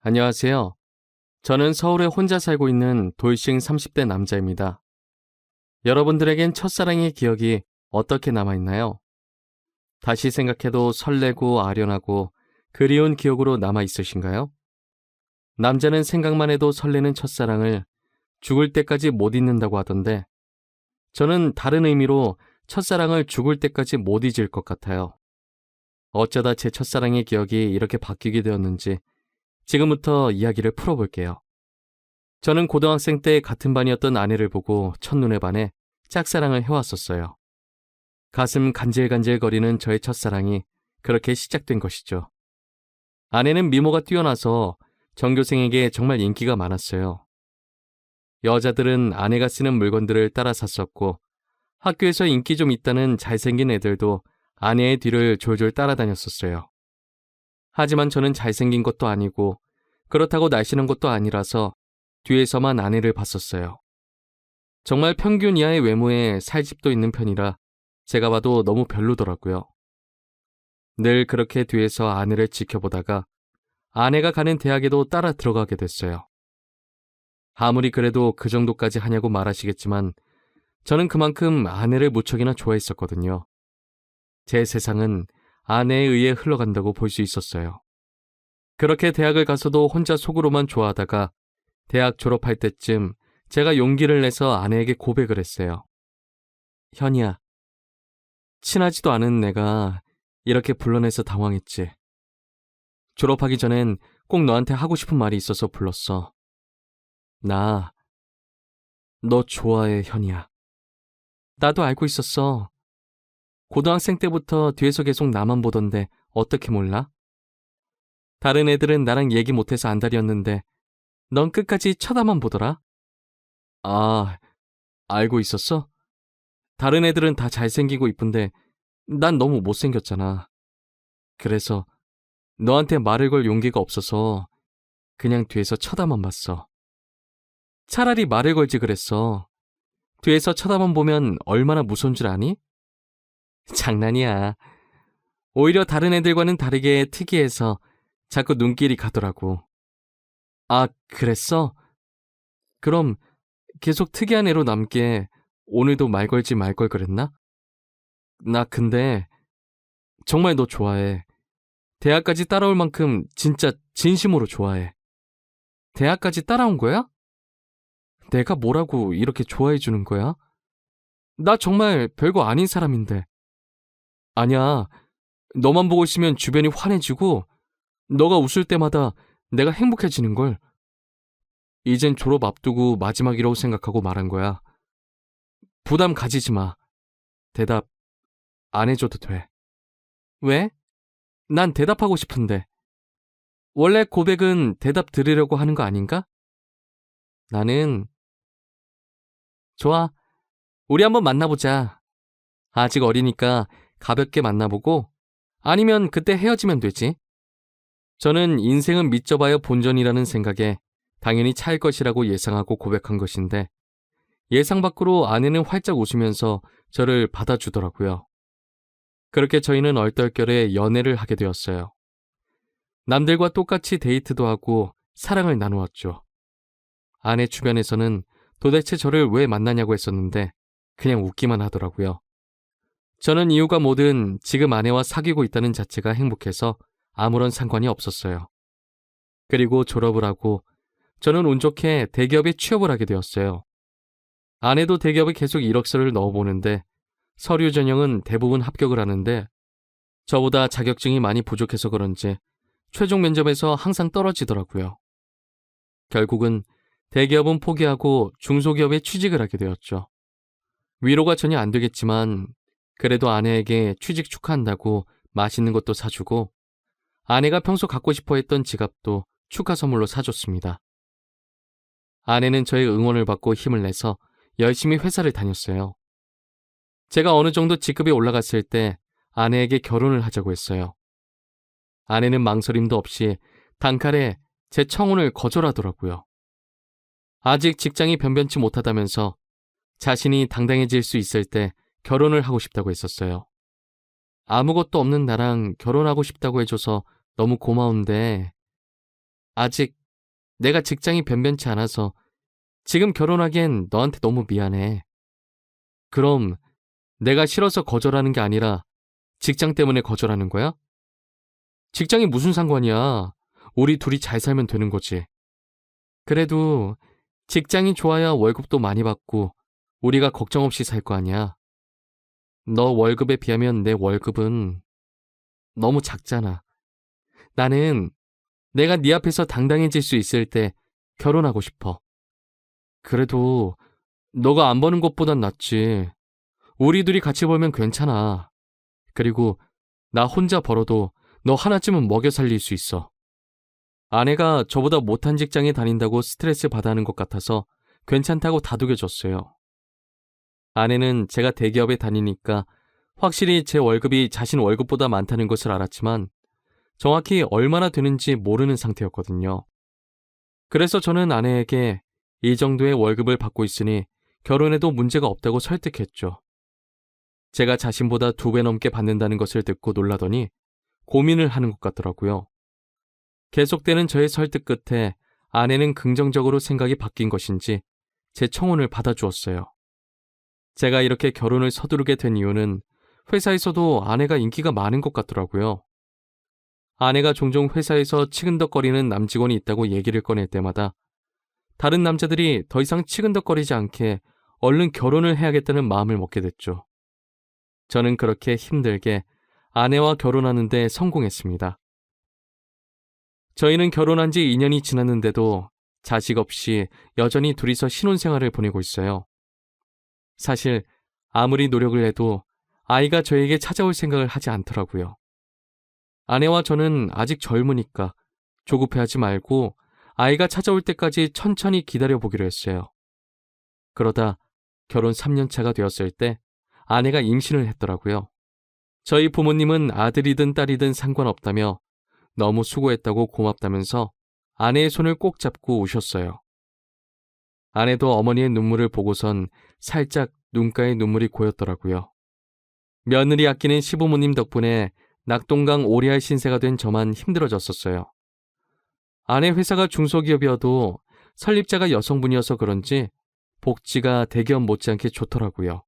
안녕하세요. 저는 서울에 혼자 살고 있는 돌싱 30대 남자입니다. 여러분들에겐 첫사랑의 기억이 어떻게 남아있나요? 다시 생각해도 설레고 아련하고 그리운 기억으로 남아있으신가요? 남자는 생각만 해도 설레는 첫사랑을 죽을 때까지 못 잊는다고 하던데 저는 다른 의미로 첫사랑을 죽을 때까지 못 잊을 것 같아요. 어쩌다 제 첫사랑의 기억이 이렇게 바뀌게 되었는지 지금부터 이야기를 풀어볼게요. 저는 고등학생 때 같은 반이었던 아내를 보고 첫눈에 반해 짝사랑을 해왔었어요. 가슴 간질간질거리는 저의 첫사랑이 그렇게 시작된 것이죠. 아내는 미모가 뛰어나서 전교생에게 정말 인기가 많았어요. 여자들은 아내가 쓰는 물건들을 따라 샀었고 학교에서 인기 좀 있다는 잘생긴 애들도 아내의 뒤를 졸졸 따라다녔었어요. 하지만 저는 잘생긴 것도 아니고 그렇다고 날씬한 것도 아니라서 뒤에서만 아내를 봤었어요. 정말 평균 이하의 외모에 살집도 있는 편이라 제가 봐도 너무 별로더라고요. 늘 그렇게 뒤에서 아내를 지켜보다가 아내가 가는 대학에도 따라 들어가게 됐어요. 아무리 그래도 그 정도까지 하냐고 말하시겠지만 저는 그만큼 아내를 무척이나 좋아했었거든요. 제 세상은 아내에 의해 흘러간다고 볼 수 있었어요. 그렇게 대학을 가서도 혼자 속으로만 좋아하다가 대학 졸업할 때쯤 제가 용기를 내서 아내에게 고백을 했어요. 현이야, 친하지도 않은 내가 이렇게 불러내서 당황했지. 졸업하기 전엔 꼭 너한테 하고 싶은 말이 있어서 불렀어. 나, 너 좋아해, 현이야. 나도 알고 있었어. 고등학생 때부터 뒤에서 계속 나만 보던데 어떻게 몰라? 다른 애들은 나랑 얘기 못해서 안달이었는데 넌 끝까지 쳐다만 보더라? 아, 알고 있었어? 다른 애들은 다 잘생기고 이쁜데 난 너무 못생겼잖아. 그래서 너한테 말을 걸 용기가 없어서 그냥 뒤에서 쳐다만 봤어. 차라리 말을 걸지 그랬어. 뒤에서 쳐다만 보면 얼마나 무서운 줄 아니? 장난이야. 오히려 다른 애들과는 다르게 특이해서 자꾸 눈길이 가더라고. 아, 그랬어? 그럼 계속 특이한 애로 남게 오늘도 말 걸지 말 걸 그랬나? 나 근데 정말 너 좋아해. 대학까지 따라올 만큼 진짜 진심으로 좋아해. 대학까지 따라온 거야? 내가 뭐라고 이렇게 좋아해 주는 거야? 나 정말 별거 아닌 사람인데. 아니야. 너만 보고 있으면 주변이 환해지고 너가 웃을 때마다 내가 행복해지는걸. 이젠 졸업 앞두고 마지막이라고 생각하고 말한 거야. 부담 가지지 마. 대답 안 해줘도 돼. 왜? 난 대답하고 싶은데. 원래 고백은 대답 들으려고 하는 거 아닌가? 나는 좋아. 우리 한번 만나보자. 아직 어리니까 가볍게 만나보고 아니면 그때 헤어지면 되지. 저는 인생은 믿져봐야 본전이라는 생각에 당연히 차일 것이라고 예상하고 고백한 것인데 예상 밖으로 아내는 활짝 웃으면서 저를 받아주더라고요. 그렇게 저희는 얼떨결에 연애를 하게 되었어요. 남들과 똑같이 데이트도 하고 사랑을 나누었죠. 아내 주변에서는 도대체 저를 왜 만나냐고 했었는데 그냥 웃기만 하더라고요. 저는 이유가 뭐든 지금 아내와 사귀고 있다는 자체가 행복해서 아무런 상관이 없었어요. 그리고 졸업을 하고 저는 운 좋게 대기업에 취업을 하게 되었어요. 아내도 대기업에 계속 이력서를 넣어보는데 서류 전형은 대부분 합격을 하는데 저보다 자격증이 많이 부족해서 그런지 최종 면접에서 항상 떨어지더라고요. 결국은 대기업은 포기하고 중소기업에 취직을 하게 되었죠. 위로가 전혀 안 되겠지만 그래도 아내에게 취직 축하한다고 맛있는 것도 사주고 아내가 평소 갖고 싶어 했던 지갑도 축하 선물로 사줬습니다. 아내는 저의 응원을 받고 힘을 내서 열심히 회사를 다녔어요. 제가 어느 정도 직급이 올라갔을 때 아내에게 결혼을 하자고 했어요. 아내는 망설임도 없이 단칼에 제 청혼을 거절하더라고요. 아직 직장이 변변치 못하다면서 자신이 당당해질 수 있을 때 결혼을 하고 싶다고 했었어요. 아무것도 없는 나랑 결혼하고 싶다고 해줘서 너무 고마운데 아직 내가 직장이 변변치 않아서 지금 결혼하기엔 너한테 너무 미안해. 그럼 내가 싫어서 거절하는 게 아니라 직장 때문에 거절하는 거야? 직장이 무슨 상관이야. 우리 둘이 잘 살면 되는 거지. 그래도 직장이 좋아야 월급도 많이 받고 우리가 걱정 없이 살 거 아니야. 너 월급에 비하면 내 월급은 너무 작잖아. 나는 내가 네 앞에서 당당해질 수 있을 때 결혼하고 싶어. 그래도 너가 안 버는 것보단 낫지. 우리 둘이 같이 벌면 괜찮아. 그리고 나 혼자 벌어도 너 하나쯤은 먹여 살릴 수 있어. 아내가 저보다 못한 직장에 다닌다고 스트레스 받아 하는 것 같아서 괜찮다고 다독여줬어요. 아내는 제가 대기업에 다니니까 확실히 제 월급이 자신 월급보다 많다는 것을 알았지만 정확히 얼마나 되는지 모르는 상태였거든요. 그래서 저는 아내에게 이 정도의 월급을 받고 있으니 결혼해도 문제가 없다고 설득했죠. 제가 자신보다 2배 넘게 받는다는 것을 듣고 놀라더니 고민을 하는 것 같더라고요. 계속되는 저의 설득 끝에 아내는 긍정적으로 생각이 바뀐 것인지 제 청혼을 받아주었어요. 제가 이렇게 결혼을 서두르게 된 이유는 회사에서도 아내가 인기가 많은 것 같더라고요. 아내가 종종 회사에서 치근덕거리는 남직원이 있다고 얘기를 꺼낼 때마다 다른 남자들이 더 이상 치근덕거리지 않게 얼른 결혼을 해야겠다는 마음을 먹게 됐죠. 저는 그렇게 힘들게 아내와 결혼하는 데 성공했습니다. 저희는 결혼한 지 2년이 지났는데도 자식 없이 여전히 둘이서 신혼생활을 보내고 있어요. 사실 아무리 노력을 해도 아이가 저에게 찾아올 생각을 하지 않더라고요. 아내와 저는 아직 젊으니까 조급해하지 말고 아이가 찾아올 때까지 천천히 기다려보기로 했어요. 그러다 결혼 3년 차가 되었을 때 아내가 임신을 했더라고요. 저희 부모님은 아들이든 딸이든 상관없다며 너무 수고했다고 고맙다면서 아내의 손을 꼭 잡고 우셨어요. 아내도 어머니의 눈물을 보고선 살짝 눈가에 눈물이 고였더라고요. 며느리 아끼는 시부모님 덕분에 낙동강 오리알 신세가 된 저만 힘들어졌었어요. 아내 회사가 중소기업이어도 설립자가 여성분이어서 그런지 복지가 대기업 못지않게 좋더라고요.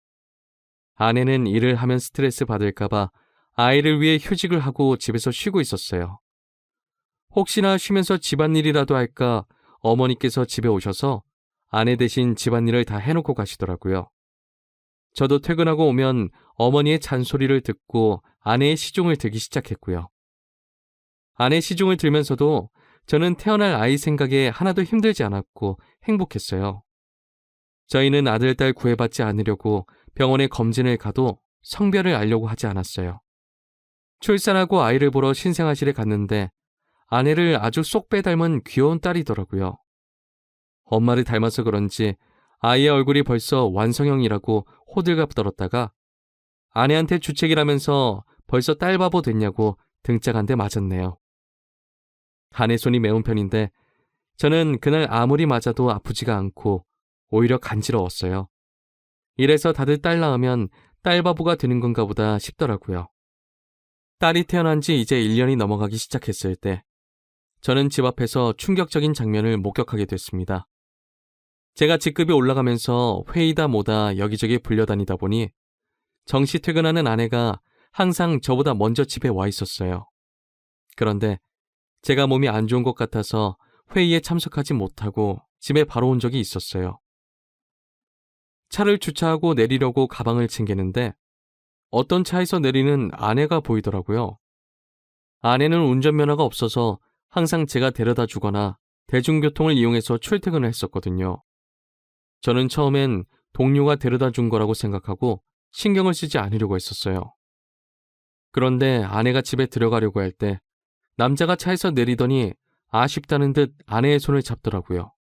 아내는 일을 하면 스트레스 받을까봐 아이를 위해 휴직을 하고 집에서 쉬고 있었어요. 혹시나 쉬면서 집안일이라도 할까 어머니께서 집에 오셔서 아내 대신 집안일을 다 해놓고 가시더라고요. 저도 퇴근하고 오면 어머니의 잔소리를 듣고 아내의 시중을 들기 시작했고요. 아내 시중을 들면서도 저는 태어날 아이 생각에 하나도 힘들지 않았고 행복했어요. 저희는 아들, 딸 구애받지 않으려고 병원에 검진을 가도 성별을 알려고 하지 않았어요. 출산하고 아이를 보러 신생아실에 갔는데 아내를 아주 쏙 빼닮은 귀여운 딸이더라고요. 엄마를 닮아서 그런지 아이의 얼굴이 벌써 완성형이라고 호들갑 떨었다가 아내한테 주책이라면서 벌써 딸바보 됐냐고 등짝 한 대 맞았네요. 아내 손이 매운 편인데 저는 그날 아무리 맞아도 아프지가 않고 오히려 간지러웠어요. 이래서 다들 딸 낳으면 딸바보가 되는 건가 보다 싶더라고요. 딸이 태어난 지 이제 1년이 넘어가기 시작했을 때 저는 집 앞에서 충격적인 장면을 목격하게 됐습니다. 제가 직급이 올라가면서 회의다 뭐다 여기저기 불려다니다 보니 정시 퇴근하는 아내가 항상 저보다 먼저 집에 와 있었어요. 그런데 제가 몸이 안 좋은 것 같아서 회의에 참석하지 못하고 집에 바로 온 적이 있었어요. 차를 주차하고 내리려고 가방을 챙기는데 어떤 차에서 내리는 아내가 보이더라고요. 아내는 운전면허가 없어서 항상 제가 데려다 주거나 대중교통을 이용해서 출퇴근을 했었거든요. 저는 처음엔 동료가 데려다 준 거라고 생각하고 신경을 쓰지 않으려고 했었어요. 그런데 아내가 집에 들어가려고 할 때 남자가 차에서 내리더니 아쉽다는 듯 아내의 손을 잡더라고요.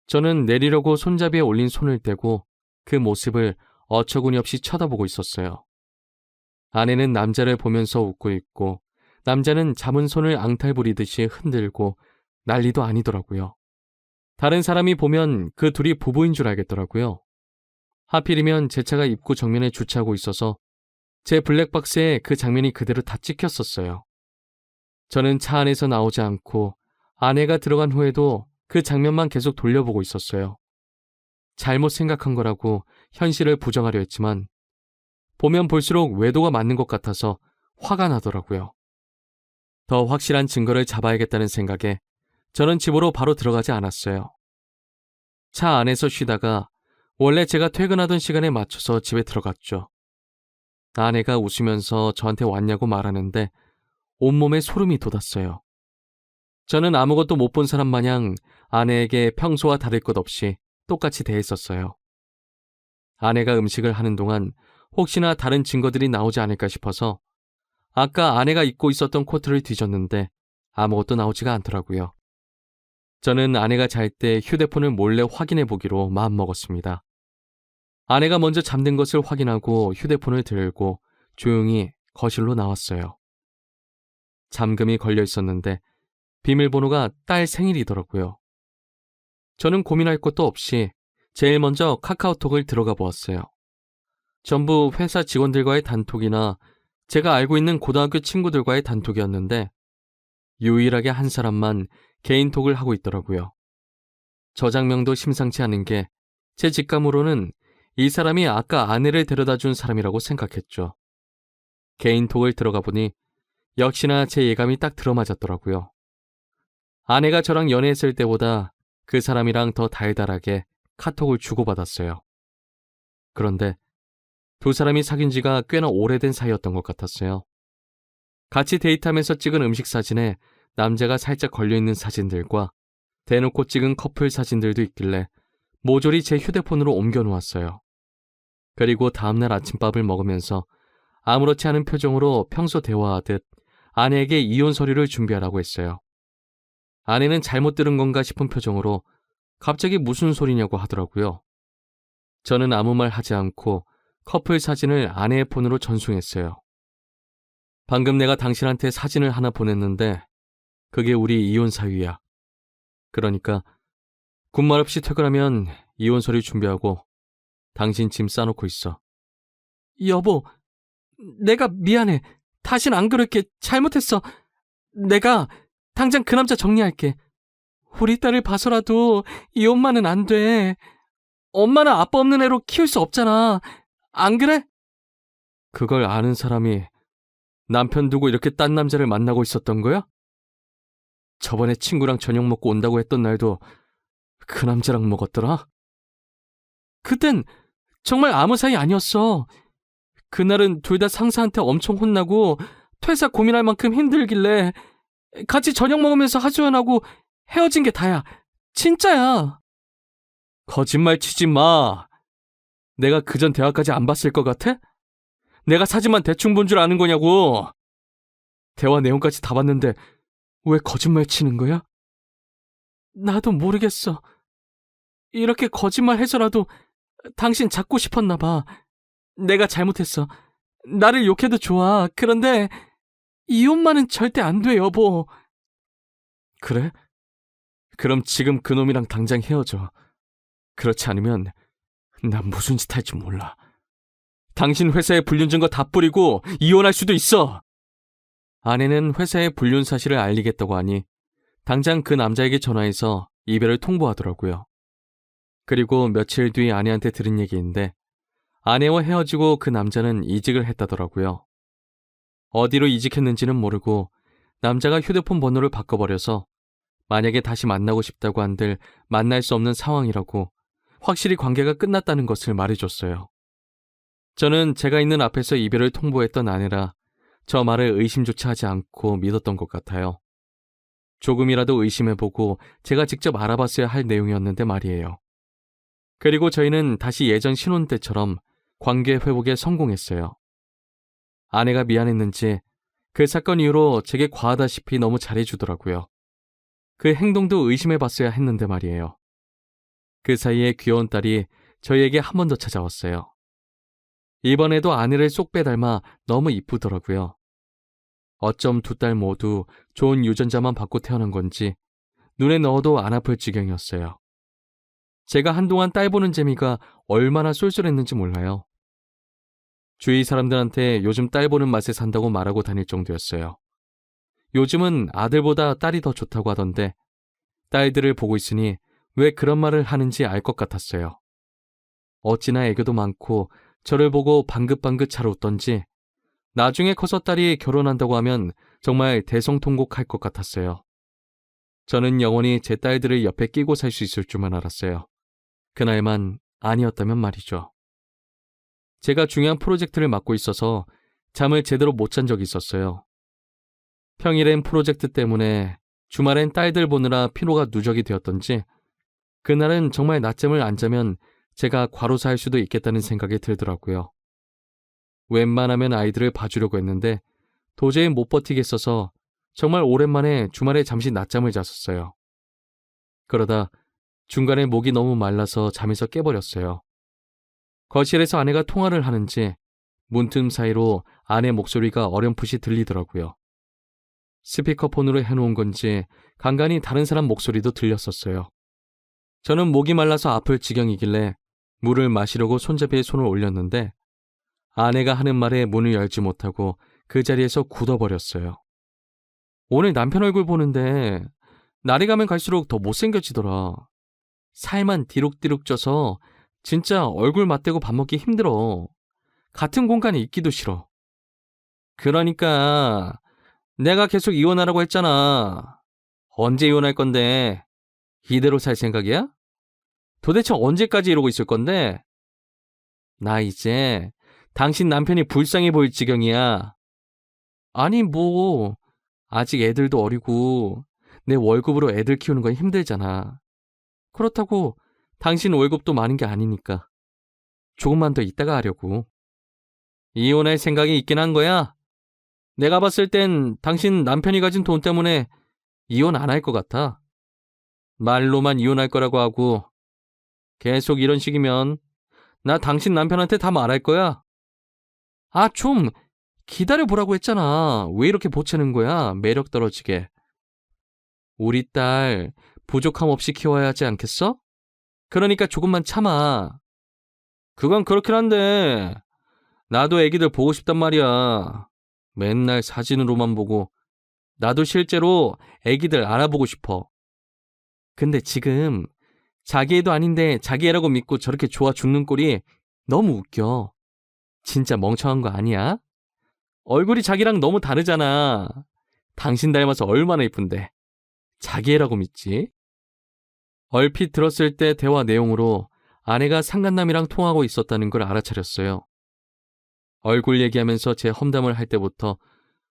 저는 내리려고 손잡이에 올린 손을 떼고 그 모습을 어처구니 없이 쳐다보고 있었어요. 아내는 남자를 보면서 웃고 있고 남자는 잡은 손을 앙탈 부리듯이 흔들고 난리도 아니더라고요. 다른 사람이 보면 그 둘이 부부인 줄 알겠더라고요. 하필이면 제 차가 입구 정면에 주차하고 있어서 제 블랙박스에 그 장면이 그대로 다 찍혔었어요. 저는 차 안에서 나오지 않고 아내가 들어간 후에도 그 장면만 계속 돌려보고 있었어요. 잘못 생각한 거라고 현실을 부정하려 했지만 보면 볼수록 외도가 맞는 것 같아서 화가 나더라고요. 더 확실한 증거를 잡아야겠다는 생각에 저는 집으로 바로 들어가지 않았어요. 차 안에서 쉬다가 원래 제가 퇴근하던 시간에 맞춰서 집에 들어갔죠. 아내가 웃으면서 저한테 왔냐고 말하는데 온몸에 소름이 돋았어요. 저는 아무것도 못 본 사람 마냥 아내에게 평소와 다를 것 없이 똑같이 대했었어요. 아내가 음식을 하는 동안 혹시나 다른 증거들이 나오지 않을까 싶어서 아까 아내가 입고 있었던 코트를 뒤졌는데 아무것도 나오지가 않더라고요. 저는 아내가 잘 때 휴대폰을 몰래 확인해 보기로 마음먹었습니다. 아내가 먼저 잠든 것을 확인하고 휴대폰을 들고 조용히 거실로 나왔어요. 잠금이 걸려 있었는데 비밀번호가 딸 생일이더라고요. 저는 고민할 것도 없이 제일 먼저 카카오톡을 들어가 보았어요. 전부 회사 직원들과의 단톡이나 제가 알고 있는 고등학교 친구들과의 단톡이었는데 유일하게 한 사람만 개인톡을 하고 있더라고요. 저장명도 심상치 않은 게 제 직감으로는 이 사람이 아까 아내를 데려다 준 사람이라고 생각했죠. 개인톡을 들어가 보니 역시나 제 예감이 딱 들어맞았더라고요. 아내가 저랑 연애했을 때보다 그 사람이랑 더 달달하게 카톡을 주고받았어요. 그런데 두 사람이 사귄 지가 꽤나 오래된 사이였던 것 같았어요. 같이 데이트하면서 찍은 음식 사진에 남자가 살짝 걸려있는 사진들과 대놓고 찍은 커플 사진들도 있길래 모조리 제 휴대폰으로 옮겨놓았어요. 그리고 다음날 아침밥을 먹으면서 아무렇지 않은 표정으로 평소 대화하듯 아내에게 이혼 서류를 준비하라고 했어요. 아내는 잘못 들은 건가 싶은 표정으로 갑자기 무슨 소리냐고 하더라고요. 저는 아무 말 하지 않고 커플 사진을 아내의 폰으로 전송했어요. 방금 내가 당신한테 사진을 하나 보냈는데 그게 우리 이혼 사유야. 그러니까 군말 없이 퇴근하면 이혼 서류 준비하고 당신 짐 싸놓고 있어. 여보, 내가 미안해. 다신 안 그럴게. 잘못했어. 내가 당장 그 남자 정리할게. 우리 딸을 봐서라도 이혼만은 안 돼. 엄마는 아빠 없는 애로 키울 수 없잖아. 안 그래? 그걸 아는 사람이 남편 두고 이렇게 딴 남자를 만나고 있었던 거야? 저번에 친구랑 저녁 먹고 온다고 했던 날도 그 남자랑 먹었더라? 그땐 정말 아무 사이 아니었어. 그날은 둘 다 상사한테 엄청 혼나고 퇴사 고민할 만큼 힘들길래 같이 저녁 먹으면서 하소연하고 헤어진 게 다야. 진짜야. 거짓말 치지 마. 내가 그전 대화까지 안 봤을 것 같아? 내가 사진만 대충 본 줄 아는 거냐고. 대화 내용까지 다 봤는데 왜 거짓말 치는 거야? 나도 모르겠어. 이렇게 거짓말 해서라도 당신 잡고 싶었나 봐. 내가 잘못했어. 나를 욕해도 좋아. 그런데 이혼만은 절대 안 돼, 여보. 그래? 그럼 지금 그놈이랑 당장 헤어져. 그렇지 않으면 난 무슨 짓 할지 몰라. 당신 회사에 불륜 증거 다 뿌리고 이혼할 수도 있어. 아내는 회사에 불륜 사실을 알리겠다고 하니 당장 그 남자에게 전화해서 이별을 통보하더라고요. 그리고 며칠 뒤 아내한테 들은 얘기인데 아내와 헤어지고 그 남자는 이직을 했다더라고요. 어디로 이직했는지는 모르고 남자가 휴대폰 번호를 바꿔버려서 만약에 다시 만나고 싶다고 한들 만날 수 없는 상황이라고 확실히 관계가 끝났다는 것을 말해줬어요. 저는 제가 있는 앞에서 이별을 통보했던 아내라 저 말을 의심조차 하지 않고 믿었던 것 같아요. 조금이라도 의심해보고 제가 직접 알아봤어야 할 내용이었는데 말이에요. 그리고 저희는 다시 예전 신혼 때처럼 관계 회복에 성공했어요. 아내가 미안했는지 그 사건 이후로 제게 과하다시피 너무 잘해주더라고요. 그 행동도 의심해봤어야 했는데 말이에요. 그 사이에 귀여운 딸이 저희에게 한 번 더 찾아왔어요. 이번에도 아내를 쏙 빼닮아 너무 이쁘더라고요. 어쩜 두 딸 모두 좋은 유전자만 받고 태어난 건지 눈에 넣어도 안 아플 지경이었어요. 제가 한동안 딸 보는 재미가 얼마나 쏠쏠했는지 몰라요. 주위 사람들한테 요즘 딸 보는 맛에 산다고 말하고 다닐 정도였어요. 요즘은 아들보다 딸이 더 좋다고 하던데 딸들을 보고 있으니 왜 그런 말을 하는지 알 것 같았어요. 어찌나 애교도 많고 저를 보고 방긋방긋 잘 웃던지 나중에 커서 딸이 결혼한다고 하면 정말 대성통곡할 것 같았어요. 저는 영원히 제 딸들을 옆에 끼고 살 수 있을 줄만 알았어요. 그날만 아니었다면 말이죠. 제가 중요한 프로젝트를 맡고 있어서 잠을 제대로 못 잔 적이 있었어요. 평일엔 프로젝트 때문에 주말엔 딸들 보느라 피로가 누적이 되었던지 그날은 정말 낮잠을 안 자면 제가 과로사할 수도 있겠다는 생각이 들더라고요. 웬만하면 아이들을 봐주려고 했는데 도저히 못 버티겠어서 정말 오랜만에 주말에 잠시 낮잠을 잤었어요. 그러다 중간에 목이 너무 말라서 잠에서 깨버렸어요. 거실에서 아내가 통화를 하는지 문틈 사이로 아내 목소리가 어렴풋이 들리더라고요. 스피커폰으로 해놓은 건지 간간히 다른 사람 목소리도 들렸었어요. 저는 목이 말라서 아플 지경이길래 물을 마시려고 손잡이에 손을 올렸는데 아내가 하는 말에 문을 열지 못하고 그 자리에서 굳어버렸어요. 오늘 남편 얼굴 보는데 날이 가면 갈수록 더 못생겨지더라. 살만 디룩디룩 쪄서 진짜 얼굴 맞대고 밥 먹기 힘들어. 같은 공간에 있기도 싫어. 그러니까 내가 계속 이혼하라고 했잖아. 언제 이혼할 건데? 이대로 살 생각이야? 도대체 언제까지 이러고 있을 건데? 나 이제 당신 남편이 불쌍해 보일 지경이야. 아니 뭐 아직 애들도 어리고 내 월급으로 애들 키우는 건 힘들잖아. 그렇다고 당신 월급도 많은 게 아니니까 조금만 더 있다가 하려고. 이혼할 생각이 있긴 한 거야? 내가 봤을 땐 당신 남편이 가진 돈 때문에 이혼 안 할 것 같아. 말로만 이혼할 거라고 하고 계속 이런 식이면 나 당신 남편한테 다 말할 거야. 아, 좀 기다려보라고 했잖아. 왜 이렇게 보채는 거야? 매력 떨어지게. 우리 딸 부족함 없이 키워야 하지 않겠어? 그러니까 조금만 참아. 그건 그렇긴 한데 나도 애기들 보고 싶단 말이야. 맨날 사진으로만 보고 나도 실제로 애기들 알아보고 싶어. 근데 지금 자기 애도 아닌데 자기 애라고 믿고 저렇게 좋아 죽는 꼴이 너무 웃겨. 진짜 멍청한 거 아니야? 얼굴이 자기랑 너무 다르잖아. 당신 닮아서 얼마나 예쁜데. 자기 애라고 믿지? 얼핏 들었을 때 대화 내용으로 아내가 상간남이랑 통하고 있었다는 걸 알아차렸어요. 얼굴 얘기하면서 제 험담을 할 때부터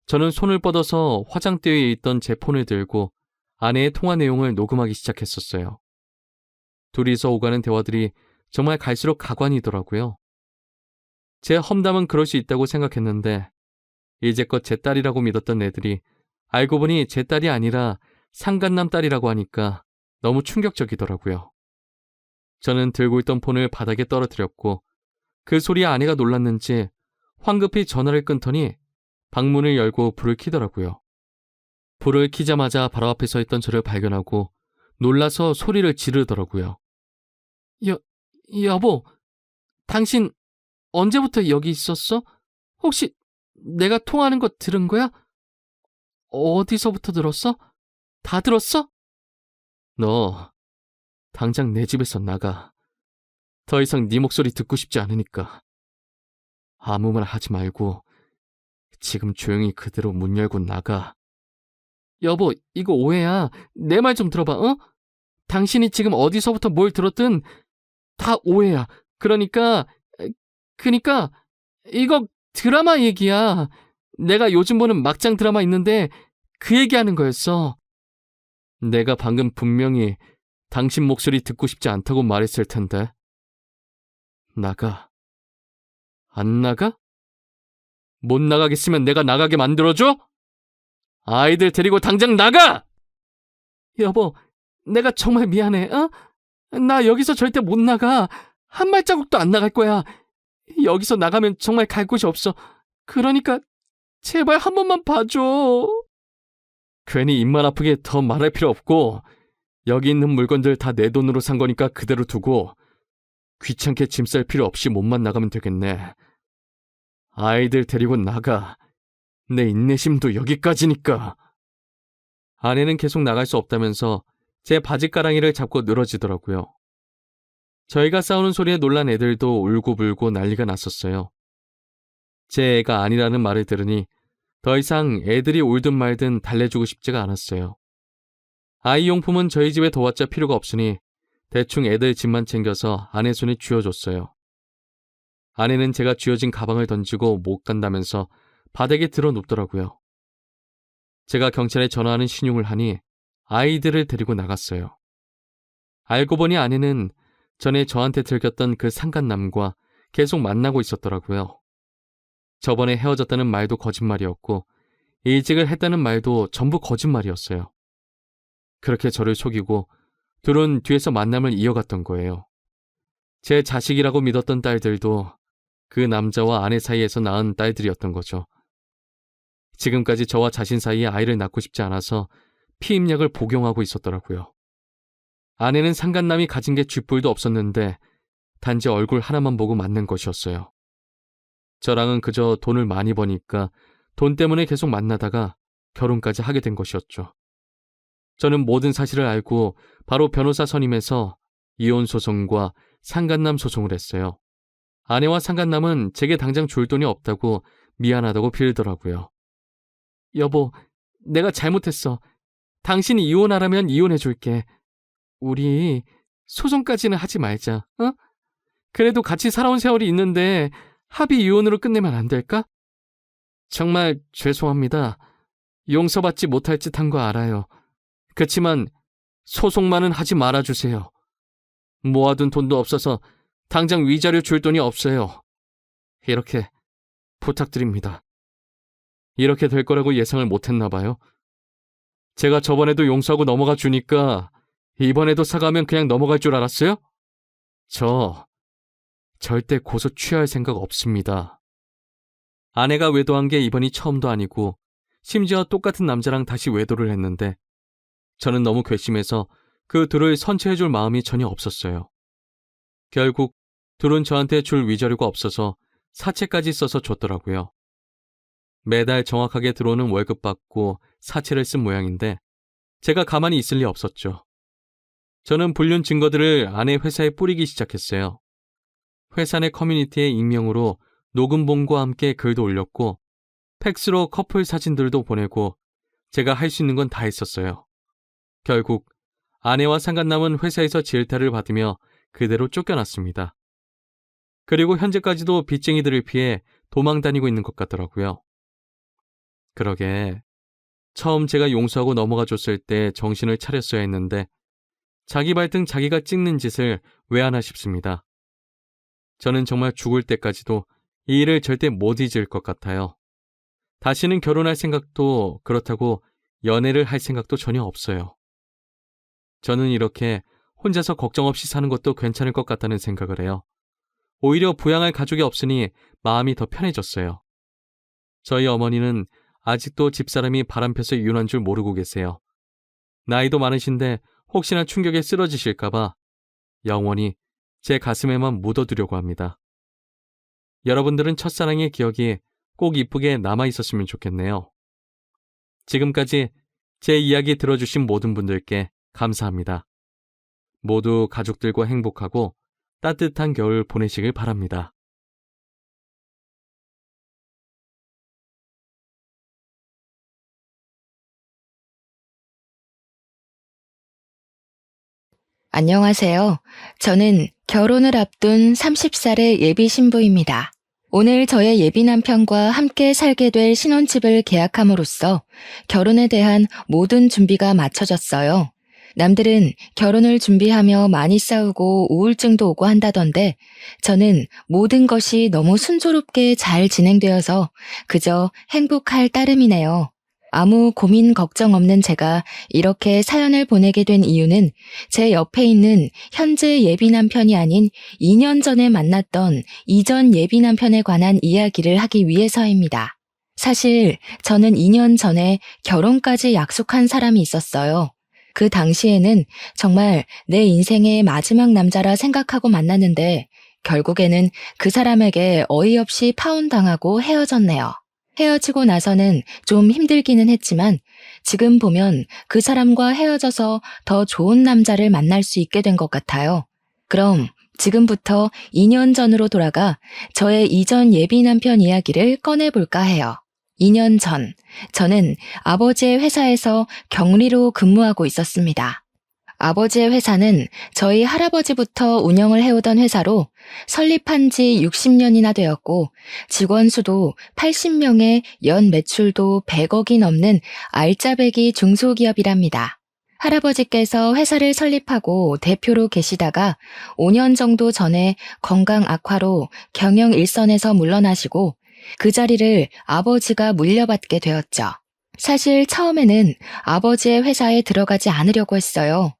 저는 손을 뻗어서 화장대에 있던 제 폰을 들고 아내의 통화 내용을 녹음하기 시작했었어요. 둘이서 오가는 대화들이 정말 갈수록 가관이더라고요. 제 험담은 그럴 수 있다고 생각했는데 이제껏 제 딸이라고 믿었던 애들이 알고 보니 제 딸이 아니라 상간남 딸이라고 하니까 너무 충격적이더라고요. 저는 들고 있던 폰을 바닥에 떨어뜨렸고 그 소리에 아내가 놀랐는지 황급히 전화를 끊더니 방문을 열고 불을 켜더라고요. 불을 켜자마자 바로 앞에 서 있던 저를 발견하고 놀라서 소리를 지르더라고요. 여보, 당신 언제부터 여기 있었어? 혹시 내가 통화하는 거 들은 거야? 어디서부터 들었어? 다 들었어? 너 당장 내 집에서 나가. 더 이상 네 목소리 듣고 싶지 않으니까. 아무 말 하지 말고 지금 조용히 그대로 문 열고 나가. 여보, 이거 오해야. 내 말 좀 들어봐, 어? 당신이 지금 어디서부터 뭘 들었든 다 오해야. 그러니까 이거 드라마 얘기야. 내가 요즘 보는 막장 드라마 있는데 그 얘기하는 거였어. 내가 방금 분명히 당신 목소리 듣고 싶지 않다고 말했을 텐데. 나가. 안 나가? 못 나가겠으면 내가 나가게 만들어줘? 아이들 데리고 당장 나가! 여보, 내가 정말 미안해, 어? 나 여기서 절대 못 나가. 한 발자국도 안 나갈 거야. 여기서 나가면 정말 갈 곳이 없어. 그러니까 제발 한 번만 봐줘. 괜히 입만 아프게 더 말할 필요 없고 여기 있는 물건들 다 내 돈으로 산 거니까 그대로 두고 귀찮게 짐 쌀 필요 없이 몸만 나가면 되겠네. 아이들 데리고 나가. 내 인내심도 여기까지니까. 아내는 계속 나갈 수 없다면서 제 바지가랑이를 잡고 늘어지더라고요. 저희가 싸우는 소리에 놀란 애들도 울고불고 난리가 났었어요. 제 애가 아니라는 말을 들으니 더 이상 애들이 울든 말든 달래주고 싶지가 않았어요. 아이용품은 저희 집에 도왔자 필요가 없으니 대충 애들 집만 챙겨서 아내 손에 쥐어줬어요. 아내는 제가 쥐어진 가방을 던지고 못 간다면서 바닥에 들어 눕더라고요. 제가 경찰에 전화하는 신용을 하니 아이들을 데리고 나갔어요. 알고 보니 아내는 전에 저한테 들켰던 그 상간남과 계속 만나고 있었더라고요. 저번에 헤어졌다는 말도 거짓말이었고 이직을 했다는 말도 전부 거짓말이었어요. 그렇게 저를 속이고 둘은 뒤에서 만남을 이어갔던 거예요. 제 자식이라고 믿었던 딸들도 그 남자와 아내 사이에서 낳은 딸들이었던 거죠. 지금까지 저와 자신 사이에 아이를 낳고 싶지 않아서 피임약을 복용하고 있었더라고요. 아내는 상간남이 가진 게 쥐뿔도 없었는데 단지 얼굴 하나만 보고 맞는 것이었어요. 저랑은 그저 돈을 많이 버니까 돈 때문에 계속 만나다가 결혼까지 하게 된 것이었죠. 저는 모든 사실을 알고 바로 변호사 선임해서 이혼 소송과 상간남 소송을 했어요. 아내와 상간남은 제게 당장 줄 돈이 없다고 미안하다고 빌더라고요. 여보, 내가 잘못했어. 당신이 이혼하라면 이혼해줄게. 우리 소송까지는 하지 말자, 어? 그래도 같이 살아온 세월이 있는데 합의 이혼으로 끝내면 안 될까? 정말 죄송합니다. 용서받지 못할 짓 한 거 알아요. 그치만 소송만은 하지 말아주세요. 모아둔 돈도 없어서 당장 위자료 줄 돈이 없어요. 이렇게 부탁드립니다. 이렇게 될 거라고 예상을 못했나 봐요. 제가 저번에도 용서하고 넘어가 주니까 이번에도 사과하면 그냥 넘어갈 줄 알았어요? 저 절대 고소 취할 생각 없습니다. 아내가 외도한 게 이번이 처음도 아니고 심지어 똑같은 남자랑 다시 외도를 했는데 저는 너무 괘씸해서 그 둘을 선처해줄 마음이 전혀 없었어요. 결국 둘은 저한테 줄 위자료가 없어서 사채까지 써서 줬더라고요. 매달 정확하게 들어오는 월급 받고 사채를 쓴 모양인데 제가 가만히 있을 리 없었죠. 저는 불륜 증거들을 아내 회사에 뿌리기 시작했어요. 회사 내 커뮤니티에 익명으로 녹음본과 함께 글도 올렸고 팩스로 커플 사진들도 보내고 제가 할 수 있는 건 다 했었어요. 결국 아내와 상간남은 회사에서 질타를 받으며 그대로 쫓겨났습니다. 그리고 현재까지도 빚쟁이들을 피해 도망 다니고 있는 것 같더라고요. 그러게 처음 제가 용서하고 넘어가 줬을 때 정신을 차렸어야 했는데 자기 발등 자기가 찍는 짓을 왜 하나 싶습니다. 저는 정말 죽을 때까지도 이 일을 절대 못 잊을 것 같아요. 다시는 결혼할 생각도 그렇다고 연애를 할 생각도 전혀 없어요. 저는 이렇게 혼자서 걱정 없이 사는 것도 괜찮을 것 같다는 생각을 해요. 오히려 부양할 가족이 없으니 마음이 더 편해졌어요. 저희 어머니는 아직도 집사람이 바람펴서 이혼한 줄 모르고 계세요. 나이도 많으신데 혹시나 충격에 쓰러지실까봐 영원히 제 가슴에만 묻어두려고 합니다. 여러분들은 첫사랑의 기억이 꼭 이쁘게 남아있었으면 좋겠네요. 지금까지 제 이야기 들어주신 모든 분들께 감사합니다. 모두 가족들과 행복하고 따뜻한 겨울 보내시길 바랍니다. 안녕하세요. 저는 결혼을 앞둔 30살의 예비 신부입니다. 오늘 저의 예비 남편과 함께 살게 될 신혼집을 계약함으로써 결혼에 대한 모든 준비가 마쳐졌어요. 남들은 결혼을 준비하며 많이 싸우고 우울증도 오고 한다던데 저는 모든 것이 너무 순조롭게 잘 진행되어서 그저 행복할 따름이네요. 아무 고민 걱정 없는 제가 이렇게 사연을 보내게 된 이유는 제 옆에 있는 현재 예비 남편이 아닌 2년 전에 만났던 이전 예비 남편에 관한 이야기를 하기 위해서입니다. 사실 저는 2년 전에 결혼까지 약속한 사람이 있었어요. 그 당시에는 정말 내 인생의 마지막 남자라 생각하고 만났는데 결국에는 그 사람에게 어이없이 파혼당하고 헤어졌네요. 헤어지고 나서는 좀 힘들기는 했지만 지금 보면 그 사람과 헤어져서 더 좋은 남자를 만날 수 있게 된 것 같아요. 그럼 지금부터 2년 전으로 돌아가 저의 이전 예비 남편 이야기를 꺼내볼까 해요. 2년 전, 저는 아버지의 회사에서 격리로 근무하고 있었습니다. 아버지의 회사는 저희 할아버지부터 운영을 해오던 회사로 설립한 지 60년이나 되었고 직원 수도 80명에 연 매출도 100억이 넘는 알짜배기 중소기업이랍니다. 할아버지께서 회사를 설립하고 대표로 계시다가 5년 정도 전에 건강 악화로 경영 일선에서 물러나시고 그 자리를 아버지가 물려받게 되었죠. 사실 처음에는 아버지의 회사에 들어가지 않으려고 했어요.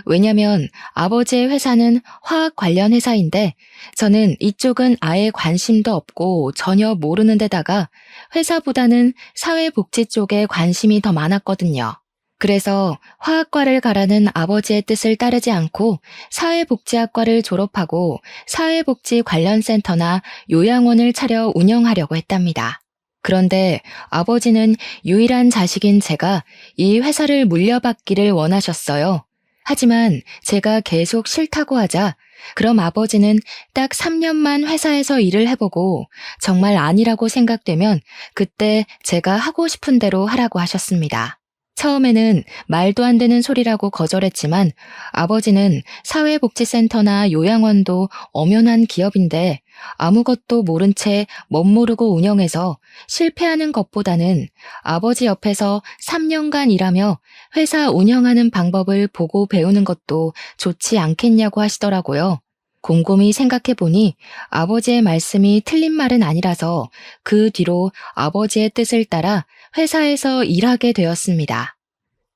왜냐면 아버지의 회사는 화학 관련 회사인데 저는 이쪽은 아예 관심도 없고 전혀 모르는 데다가 회사보다는 사회복지 쪽에 관심이 더 많았거든요. 그래서 화학과를 가라는 아버지의 뜻을 따르지 않고 사회복지학과를 졸업하고 사회복지 관련 센터나 요양원을 차려 운영하려고 했답니다. 그런데 아버지는 유일한 자식인 제가 이 회사를 물려받기를 원하셨어요. 하지만 제가 계속 싫다고 하자 그럼 아버지는 딱 3년만 회사에서 일을 해보고 정말 아니라고 생각되면 그때 제가 하고 싶은 대로 하라고 하셨습니다. 처음에는 말도 안 되는 소리라고 거절했지만 아버지는 사회복지센터나 요양원도 엄연한 기업인데 아무것도 모른 채 멋모르고 운영해서 실패하는 것보다는 아버지 옆에서 3년간 일하며 회사 운영하는 방법을 보고 배우는 것도 좋지 않겠냐고 하시더라고요. 곰곰이 생각해보니 아버지의 말씀이 틀린 말은 아니라서 그 뒤로 아버지의 뜻을 따라 회사에서 일하게 되었습니다.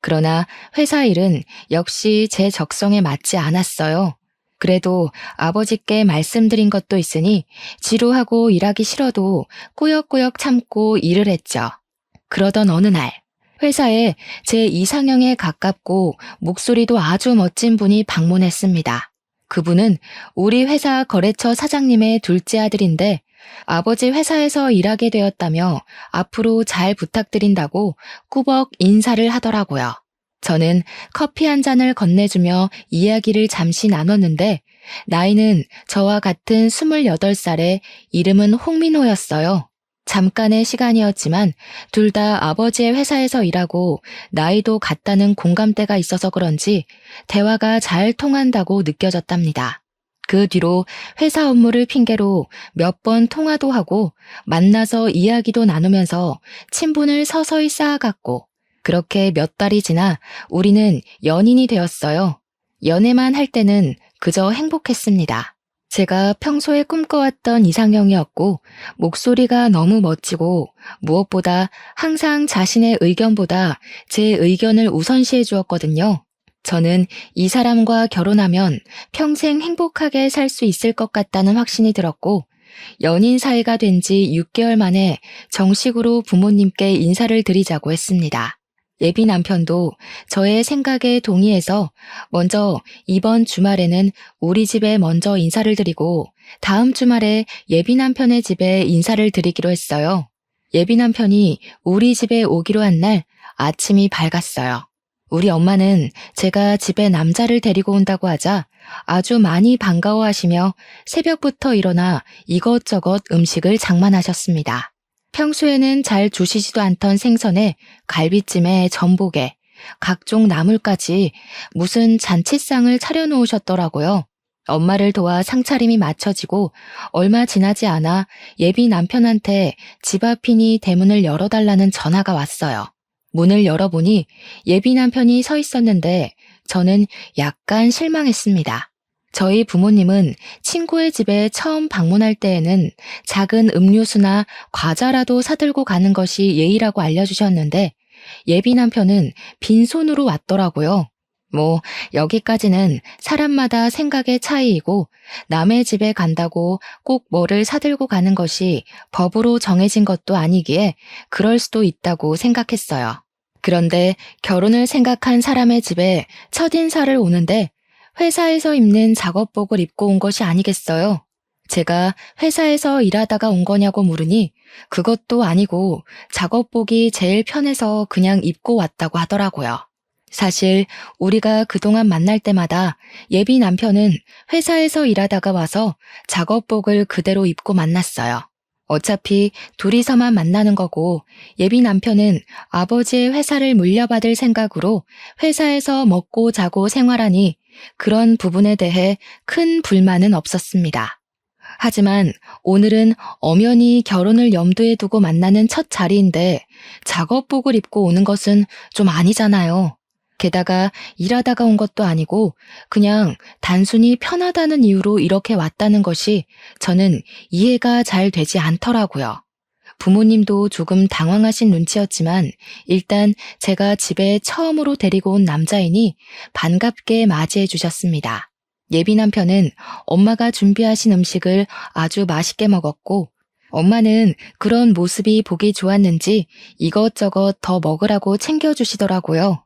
그러나 회사 일은 역시 제 적성에 맞지 않았어요. 그래도 아버지께 말씀드린 것도 있으니 지루하고 일하기 싫어도 꾸역꾸역 참고 일을 했죠. 그러던 어느 날 회사에 제 이상형에 가깝고 목소리도 아주 멋진 분이 방문했습니다. 그분은 우리 회사 거래처 사장님의 둘째 아들인데 아버지 회사에서 일하게 되었다며 앞으로 잘 부탁드린다고 꾸벅 인사를 하더라고요. 저는 커피 한 잔을 건네주며 이야기를 잠시 나눴는데 나이는 저와 같은 28살에 이름은 홍민호였어요. 잠깐의 시간이었지만 둘 다 아버지의 회사에서 일하고 나이도 같다는 공감대가 있어서 그런지 대화가 잘 통한다고 느껴졌답니다. 그 뒤로 회사 업무를 핑계로 몇 번 통화도 하고 만나서 이야기도 나누면서 친분을 서서히 쌓아갔고 그렇게 몇 달이 지나 우리는 연인이 되었어요. 연애만 할 때는 그저 행복했습니다. 제가 평소에 꿈꿔왔던 이상형이었고 목소리가 너무 멋지고 무엇보다 항상 자신의 의견보다 제 의견을 우선시해 주었거든요. 저는 이 사람과 결혼하면 평생 행복하게 살 수 있을 것 같다는 확신이 들었고 연인 사이가 된 지 6개월 만에 정식으로 부모님께 인사를 드리자고 했습니다. 예비 남편도 저의 생각에 동의해서 먼저 이번 주말에는 우리 집에 먼저 인사를 드리고 다음 주말에 예비 남편의 집에 인사를 드리기로 했어요. 예비 남편이 우리 집에 오기로 한 날 아침이 밝았어요. 우리 엄마는 제가 집에 남자를 데리고 온다고 하자 아주 많이 반가워하시며 새벽부터 일어나 이것저것 음식을 장만하셨습니다. 평소에는 잘 주시지도 않던 생선에 갈비찜에 전복에 각종 나물까지 무슨 잔치상을 차려놓으셨더라고요. 엄마를 도와 상차림이 마쳐지고 얼마 지나지 않아 예비 남편한테 집 앞이니 대문을 열어달라는 전화가 왔어요. 문을 열어보니 예비 남편이 서 있었는데 저는 약간 실망했습니다. 저희 부모님은 친구의 집에 처음 방문할 때에는 작은 음료수나 과자라도 사들고 가는 것이 예의라고 알려주셨는데 예비 남편은 빈손으로 왔더라고요. 여기까지는 사람마다 생각의 차이이고 남의 집에 간다고 꼭 뭐를 사들고 가는 것이 법으로 정해진 것도 아니기에 그럴 수도 있다고 생각했어요. 그런데 결혼을 생각한 사람의 집에 첫인사를 오는데 회사에서 입는 작업복을 입고 온 것이 아니겠어요. 제가 회사에서 일하다가 온 거냐고 물으니 그것도 아니고 작업복이 제일 편해서 그냥 입고 왔다고 하더라고요. 사실 우리가 그동안 만날 때마다 예비 남편은 회사에서 일하다가 와서 작업복을 그대로 입고 만났어요. 어차피 둘이서만 만나는 거고 예비 남편은 아버지의 회사를 물려받을 생각으로 회사에서 먹고 자고 생활하니 그런 부분에 대해 큰 불만은 없었습니다. 하지만 오늘은 엄연히 결혼을 염두에 두고 만나는 첫 자리인데 작업복을 입고 오는 것은 좀 아니잖아요. 게다가 일하다가 온 것도 아니고 그냥 단순히 편하다는 이유로 이렇게 왔다는 것이 저는 이해가 잘 되지 않더라고요. 부모님도 조금 당황하신 눈치였지만 일단 제가 집에 처음으로 데리고 온 남자이니 반갑게 맞이해 주셨습니다. 예비 남편은 엄마가 준비하신 음식을 아주 맛있게 먹었고 엄마는 그런 모습이 보기 좋았는지 이것저것 더 먹으라고 챙겨주시더라고요.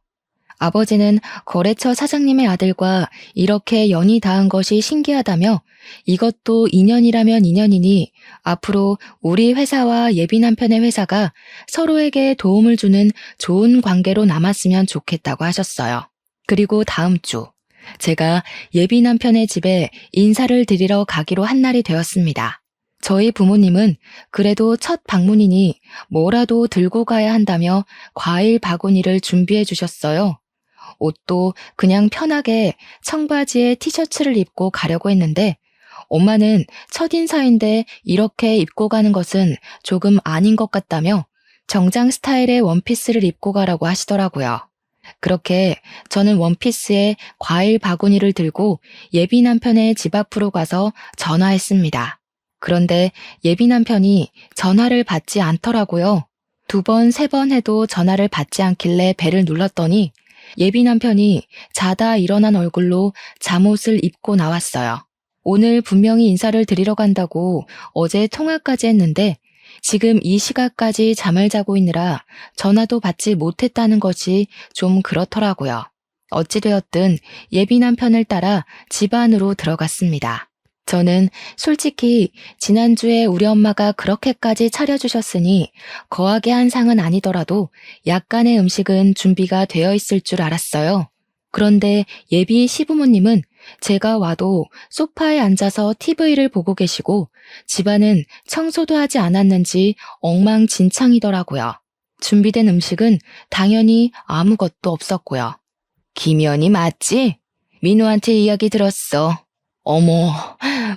아버지는 거래처 사장님의 아들과 이렇게 연이 닿은 것이 신기하다며 이것도 인연이라면 인연이니 앞으로 우리 회사와 예비 남편의 회사가 서로에게 도움을 주는 좋은 관계로 남았으면 좋겠다고 하셨어요. 그리고 다음 주 제가 예비 남편의 집에 인사를 드리러 가기로 한 날이 되었습니다. 저희 부모님은 그래도 첫 방문이니 뭐라도 들고 가야 한다며 과일 바구니를 준비해 주셨어요. 옷도 그냥 편하게 청바지에 티셔츠를 입고 가려고 했는데 엄마는 첫인사인데 이렇게 입고 가는 것은 조금 아닌 것 같다며 정장 스타일의 원피스를 입고 가라고 하시더라고요. 그렇게 저는 원피스에 과일 바구니를 들고 예비 남편의 집 앞으로 가서 전화했습니다. 그런데 예비 남편이 전화를 받지 않더라고요. 2번, 3번 해도 전화를 받지 않길래 벨을 눌렀더니 예비 남편이 자다 일어난 얼굴로 잠옷을 입고 나왔어요. 오늘 분명히 인사를 드리러 간다고 어제 통화까지 했는데 지금 이 시각까지 잠을 자고 있느라 전화도 받지 못했다는 것이 좀 그렇더라고요. 어찌되었든 예비 남편을 따라 집 안으로 들어갔습니다. 저는 솔직히 지난주에 우리 엄마가 그렇게까지 차려주셨으니 거하게 한 상은 아니더라도 약간의 음식은 준비가 되어 있을 줄 알았어요. 그런데 예비 시부모님은 제가 와도 소파에 앉아서 TV를 보고 계시고 집안은 청소도 하지 않았는지 엉망진창이더라고요. 준비된 음식은 당연히 아무것도 없었고요. 김연이 맞지? 민호한테 이야기 들었어. 어머,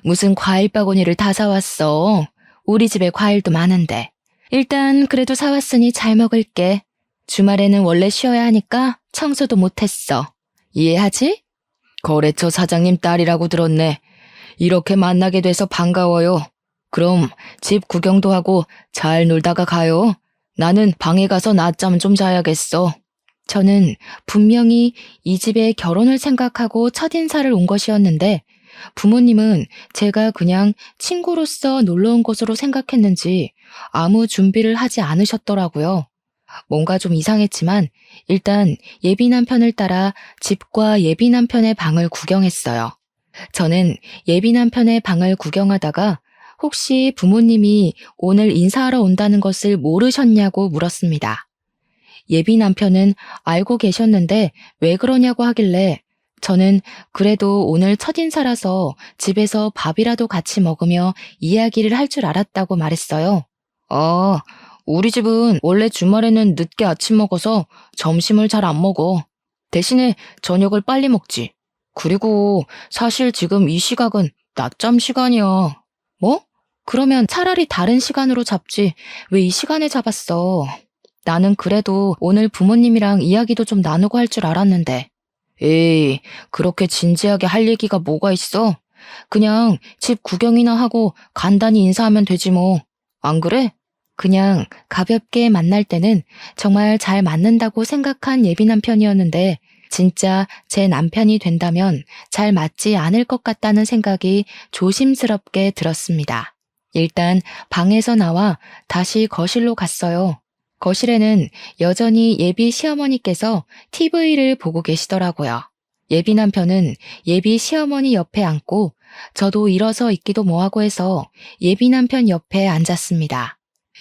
무슨 과일 바구니를 다 사왔어. 우리 집에 과일도 많은데. 일단 그래도 사왔으니 잘 먹을게. 주말에는 원래 쉬어야 하니까 청소도 못했어. 이해하지? 거래처 사장님 딸이라고 들었네. 이렇게 만나게 돼서 반가워요. 그럼 집 구경도 하고 잘 놀다가 가요. 나는 방에 가서 낮잠 좀 자야겠어. 저는 분명히 이 집에 결혼을 생각하고 첫인사를 온 것이었는데 부모님은 제가 그냥 친구로서 놀러 온 것으로 생각했는지 아무 준비를 하지 않으셨더라고요. 뭔가 좀 이상했지만 일단 예비 남편을 따라 집과 예비 남편의 방을 구경했어요. 저는 예비 남편의 방을 구경하다가 혹시 부모님이 오늘 인사하러 온다는 것을 모르셨냐고 물었습니다. 예비 남편은 알고 계셨는데 왜 그러냐고 하길래 저는 그래도 오늘 첫인사라서 집에서 밥이라도 같이 먹으며 이야기를 할 줄 알았다고 말했어요. 우리 집은 원래 주말에는 늦게 아침 먹어서 점심을 잘 안 먹어. 대신에 저녁을 빨리 먹지. 그리고 사실 지금 이 시각은 낮잠 시간이야. 뭐? 그러면 차라리 다른 시간으로 잡지. 왜 이 시간에 잡았어? 나는 그래도 오늘 부모님이랑 이야기도 좀 나누고 할 줄 알았는데. 에이, 그렇게 진지하게 할 얘기가 뭐가 있어? 그냥 집 구경이나 하고 간단히 인사하면 되지 뭐. 안 그래? 그냥 가볍게 만날 때는 정말 잘 맞는다고 생각한 예비 남편이었는데 진짜 제 남편이 된다면 잘 맞지 않을 것 같다는 생각이 조심스럽게 들었습니다. 일단 방에서 나와 다시 거실로 갔어요. 거실에는 여전히 예비 시어머니께서 TV를 보고 계시더라고요. 예비 남편은 예비 시어머니 옆에 앉고 저도 일어서 있기도 뭐하고 해서 예비 남편 옆에 앉았습니다.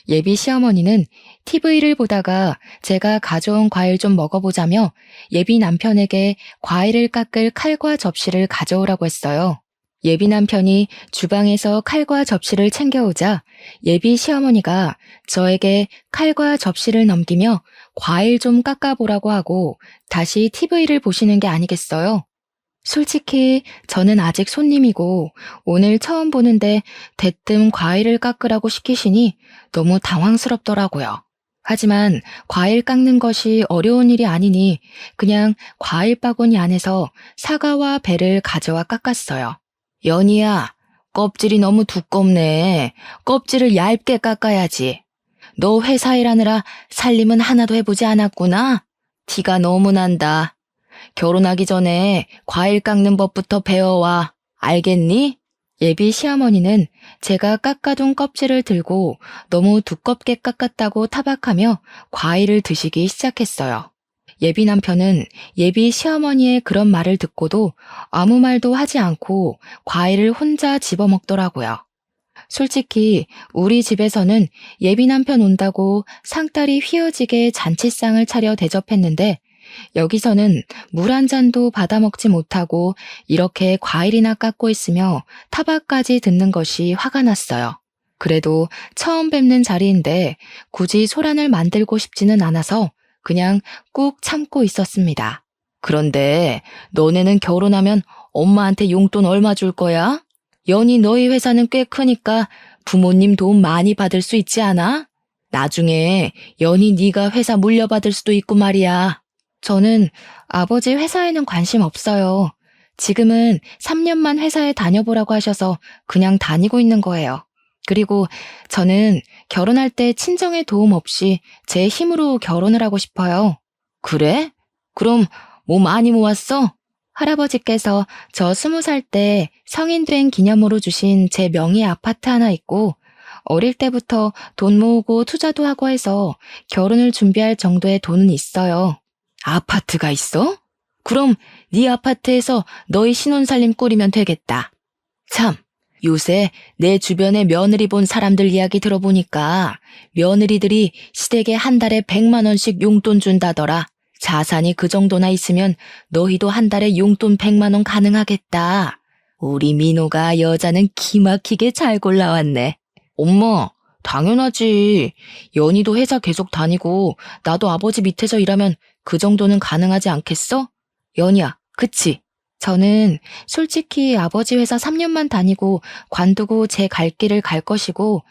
예비 시어머니는 TV를 보다가 제가 가져온 과일 좀 먹어보자며 예비 남편에게 과일을 깎을 칼과 접시를 가져오라고 했어요. 예비 남편이 주방에서 칼과 접시를 챙겨오자 예비 시어머니가 저에게 칼과 접시를 넘기며 과일 좀 깎아보라고 하고 다시 TV를 보시는 게 아니겠어요? 솔직히 저는 아직 손님이고 오늘 처음 보는데 대뜸 과일을 깎으라고 시키시니 너무 당황스럽더라고요. 하지만 과일 깎는 것이 어려운 일이 아니니 그냥 과일 바구니 안에서 사과와 배를 가져와 깎았어요. 연희야, 껍질이 너무 두껍네. 껍질을 얇게 깎아야지. 너 회사 일하느라 살림은 하나도 해보지 않았구나? 티가 너무 난다. 결혼하기 전에 과일 깎는 법부터 배워와. 알겠니? 예비 시어머니는 제가 깎아둔 껍질을 들고 너무 두껍게 깎았다고 타박하며 과일을 드시기 시작했어요. 예비 남편은 예비 시어머니의 그런 말을 듣고도 아무 말도 하지 않고 과일을 혼자 집어먹더라고요. 솔직히 우리 집에서는 예비 남편 온다고 상다리 휘어지게 잔치상을 차려 대접했는데 여기서는 물 한 잔도 받아 먹지 못하고 이렇게 과일이나 깎고 있으며 타박까지 듣는 것이 화가 났어요. 그래도 처음 뵙는 자리인데 굳이 소란을 만들고 싶지는 않아서 그냥 꾹 참고 있었습니다. 그런데 너네는 결혼하면 엄마한테 용돈 얼마 줄 거야? 연희 너희 회사는 꽤 크니까 부모님 도움 많이 받을 수 있지 않아? 나중에 연희 네가 회사 물려받을 수도 있고 말이야. 저는 아버지 회사에는 관심 없어요. 지금은 3년만 회사에 다녀보라고 하셔서 그냥 다니고 있는 거예요. 그리고 저는 결혼할 때 친정의 도움 없이 제 힘으로 결혼을 하고 싶어요. 그래? 그럼 뭐 많이 모았어? 할아버지께서 저 20살 때 성인 된 기념으로 주신 제 명의 아파트 하나 있고 어릴 때부터 돈 모으고 투자도 하고 해서 결혼을 준비할 정도의 돈은 있어요. 아파트가 있어? 그럼 네 아파트에서 너희 신혼살림 꾸리면 되겠다. 참, 요새 내 주변에 며느리 본 사람들 이야기 들어보니까 며느리들이 시댁에 한 달에 100만 원씩 용돈 준다더라. 자산이 그 정도나 있으면 너희도 한 달에 용돈 100만 원 가능하겠다. 우리 민호가 여자는 기막히게 잘 골라왔네. 엄마, 당연하지. 연희도 회사 계속 다니고 나도 아버지 밑에서 일하면 그 정도는 가능하지 않겠어? 연희야, 그치? 저는 솔직히 아버지 회사 3년만 다니고 관두고 제 갈 길을 갈 것이고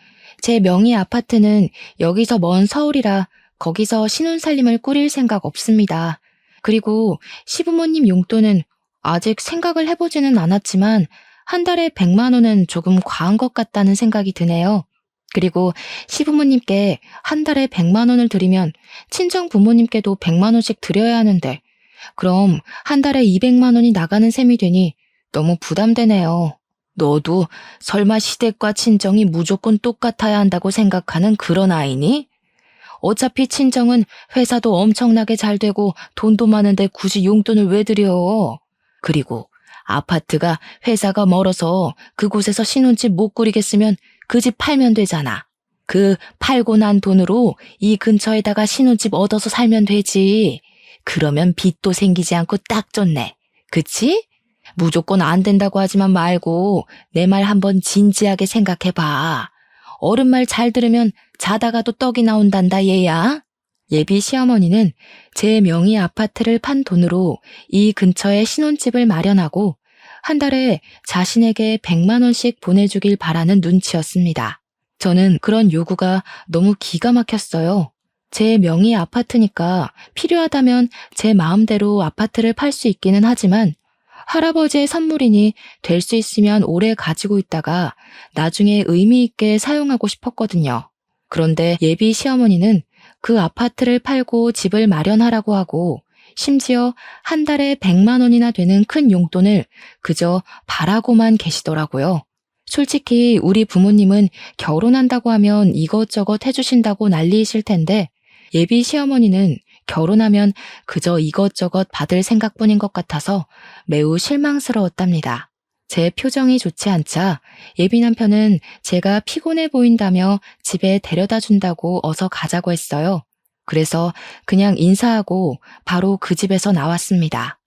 제 명의 아파트는 여기서 먼 서울이라 거기서 신혼살림을 꾸릴 생각 없습니다. 그리고 시부모님 용돈은 아직 생각을 해보지는 않았지만 한 달에 100만 원은 조금 과한 것 같다는 생각이 드네요. 그리고 시부모님께 한 달에 100만 원을 드리면 친정 부모님께도 100만 원씩 드려야 하는데 그럼 한 달에 200만 원이 나가는 셈이 되니 너무 부담되네요. 너도 설마 시댁과 친정이 무조건 똑같아야 한다고 생각하는 그런 아이니? 어차피 친정은 회사도 엄청나게 잘 되고 돈도 많은데 굳이 용돈을 왜 드려? 그리고 아파트가 회사가 멀어서 그곳에서 신혼집 못 꾸리겠으면 그 집 팔면 되잖아. 그 팔고 난 돈으로 이 근처에다가 신혼집 얻어서 살면 되지. 그러면 빚도 생기지 않고 딱 좋네. 그치? 무조건 안 된다고 하지만 말고 내 말 한번 진지하게 생각해봐. 어른 말 잘 들으면 자다가도 떡이 나온단다 얘야. 예비 시어머니는 제 명의 아파트를 판 돈으로 이 근처에 신혼집을 마련하고 한 달에 자신에게 100만 원씩 보내주길 바라는 눈치였습니다. 저는 그런 요구가 너무 기가 막혔어요. 제 명의 아파트니까 필요하다면 제 마음대로 아파트를 팔 수 있기는 하지만 할아버지의 선물이니 될 수 있으면 오래 가지고 있다가 나중에 의미 있게 사용하고 싶었거든요. 그런데 예비 시어머니는 그 아파트를 팔고 집을 마련하라고 하고 심지어 한 달에 100만 원이나 되는 큰 용돈을 그저 바라고만 계시더라고요. 솔직히 우리 부모님은 결혼한다고 하면 이것저것 해주신다고 난리이실 텐데 예비 시어머니는 결혼하면 그저 이것저것 받을 생각뿐인 것 같아서 매우 실망스러웠답니다. 제 표정이 좋지 않자 예비 남편은 제가 피곤해 보인다며 집에 데려다 준다고 어서 가자고 했어요. 그래서 그냥 인사하고 바로 그 집에서 나왔습니다.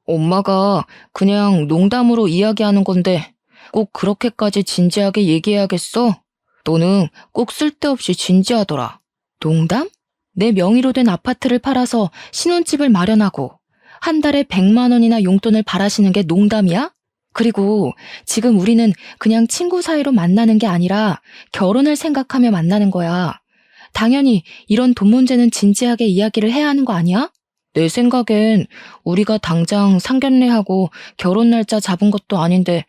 엄마가 그냥 농담으로 이야기하는 건데 꼭 그렇게까지 진지하게 얘기해야겠어? 너는 꼭 쓸데없이 진지하더라. 농담? 내 명의로 된 아파트를 팔아서 신혼집을 마련하고 한 달에 100만 원이나 용돈을 바라시는 게 농담이야? 그리고 지금 우리는 그냥 친구 사이로 만나는 게 아니라 결혼을 생각하며 만나는 거야. 당연히 이런 돈 문제는 진지하게 이야기를 해야 하는 거 아니야? 내 생각엔 우리가 당장 상견례하고 결혼 날짜 잡은 것도 아닌데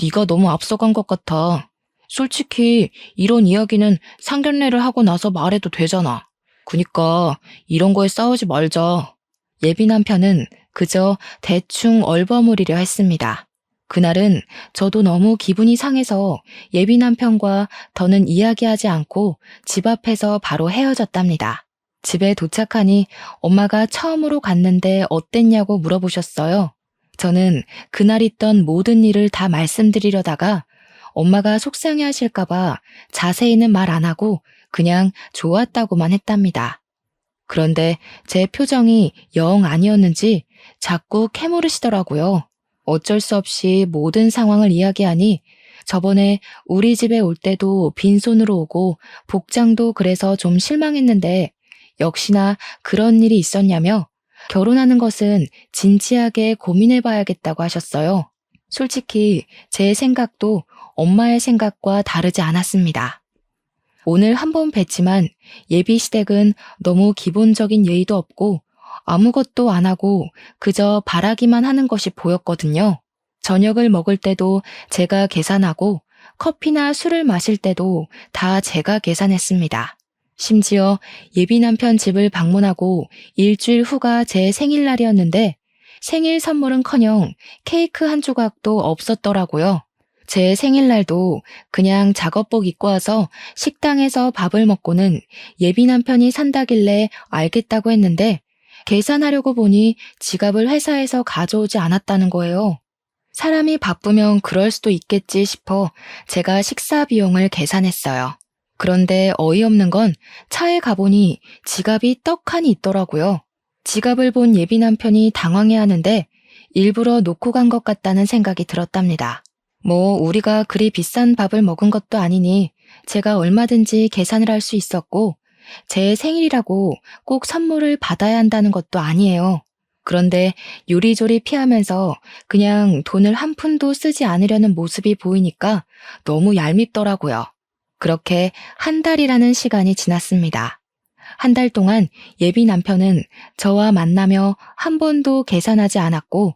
네가 너무 앞서간 것 같아. 솔직히 이런 이야기는 상견례를 하고 나서 말해도 되잖아. 그니까 이런 거에 싸우지 말자. 예비 남편은 그저 대충 얼버무리려 했습니다. 그날은 저도 너무 기분이 상해서 예비 남편과 더는 이야기하지 않고 집 앞에서 바로 헤어졌답니다. 집에 도착하니 엄마가 처음으로 갔는데 어땠냐고 물어보셨어요. 저는 그날 있던 모든 일을 다 말씀드리려다가 엄마가 속상해 하실까봐 자세히는 말 안 하고 그냥 좋았다고만 했답니다. 그런데 제 표정이 영 아니었는지 자꾸 캐물으시더라고요. 어쩔 수 없이 모든 상황을 이야기하니 저번에 우리 집에 올 때도 빈손으로 오고 복장도 그래서 좀 실망했는데 역시나 그런 일이 있었냐며 결혼하는 것은 진지하게 고민해봐야겠다고 하셨어요. 솔직히 제 생각도 엄마의 생각과 다르지 않았습니다. 오늘 한 번 뵀지만 예비 시댁은 너무 기본적인 예의도 없고 아무것도 안 하고 그저 바라기만 하는 것이 보였거든요. 저녁을 먹을 때도 제가 계산하고 커피나 술을 마실 때도 다 제가 계산했습니다. 심지어 예비 남편 집을 방문하고 일주일 후가 제 생일날이었는데 생일 선물은커녕 케이크 한 조각도 없었더라고요. 제 생일날도 그냥 작업복 입고 와서 식당에서 밥을 먹고는 예비 남편이 산다길래 알겠다고 했는데 계산하려고 보니 지갑을 회사에서 가져오지 않았다는 거예요. 사람이 바쁘면 그럴 수도 있겠지 싶어 제가 식사 비용을 계산했어요. 그런데 어이없는 건 차에 가보니 지갑이 떡하니 있더라고요. 지갑을 본 예비 남편이 당황해하는데 일부러 놓고 간 것 같다는 생각이 들었답니다. 뭐 우리가 그리 비싼 밥을 먹은 것도 아니니 제가 얼마든지 계산을 할 수 있었고 제 생일이라고 꼭 선물을 받아야 한다는 것도 아니에요. 그런데 요리조리 피하면서 그냥 돈을 한 푼도 쓰지 않으려는 모습이 보이니까 너무 얄밉더라고요. 그렇게 한 달이라는 시간이 지났습니다. 한 달 동안 예비 남편은 저와 만나며 한 번도 계산하지 않았고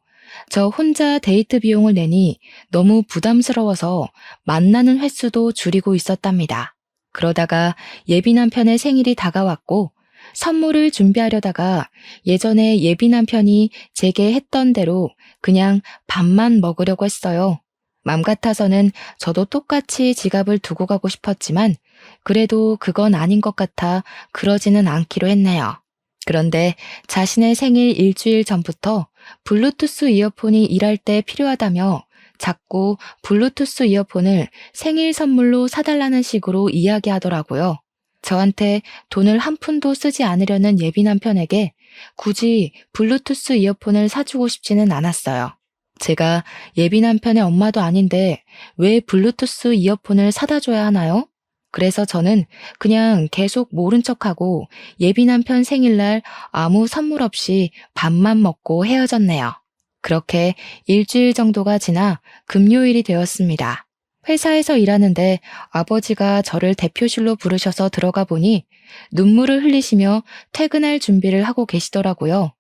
저 혼자 데이트 비용을 내니 너무 부담스러워서 만나는 횟수도 줄이고 있었답니다. 그러다가 예비 남편의 생일이 다가왔고 선물을 준비하려다가 예전에 예비 남편이 제게 했던 대로 그냥 밥만 먹으려고 했어요. 맘 같아서는 저도 똑같이 지갑을 두고 가고 싶었지만 그래도 그건 아닌 것 같아 그러지는 않기로 했네요. 그런데 자신의 생일 일주일 전부터 블루투스 이어폰이 일할 때 필요하다며 자꾸 블루투스 이어폰을 생일 선물로 사달라는 식으로 이야기하더라고요. 저한테 돈을 한 푼도 쓰지 않으려는 예비 남편에게 굳이 블루투스 이어폰을 사주고 싶지는 않았어요. 제가 예비 남편의 엄마도 아닌데 왜 블루투스 이어폰을 사다 줘야 하나요? 그래서 저는 그냥 계속 모른 척하고 예비 남편 생일날 아무 선물 없이 밥만 먹고 헤어졌네요. 그렇게 일주일 정도가 지나 금요일이 되었습니다. 회사에서 일하는데 아버지가 저를 대표실로 부르셔서 들어가 보니 눈물을 흘리시며 퇴근할 준비를 하고 계시더라고요.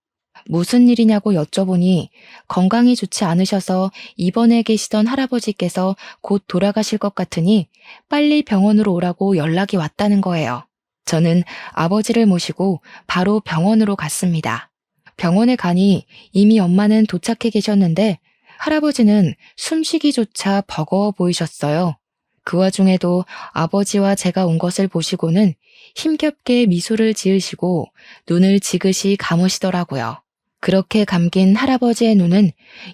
무슨 일이냐고 여쭤보니 건강이 좋지 않으셔서 입원해 계시던 할아버지께서 곧 돌아가실 것 같으니 빨리 병원으로 오라고 연락이 왔다는 거예요. 저는 아버지를 모시고 바로 병원으로 갔습니다. 병원에 가니 이미 엄마는 도착해 계셨는데 할아버지는 숨쉬기조차 버거워 보이셨어요. 그 와중에도 아버지와 제가 온 것을 보시고는 힘겹게 미소를 지으시고 눈을 지그시 감으시더라고요. 그렇게 감긴 할아버지의 눈은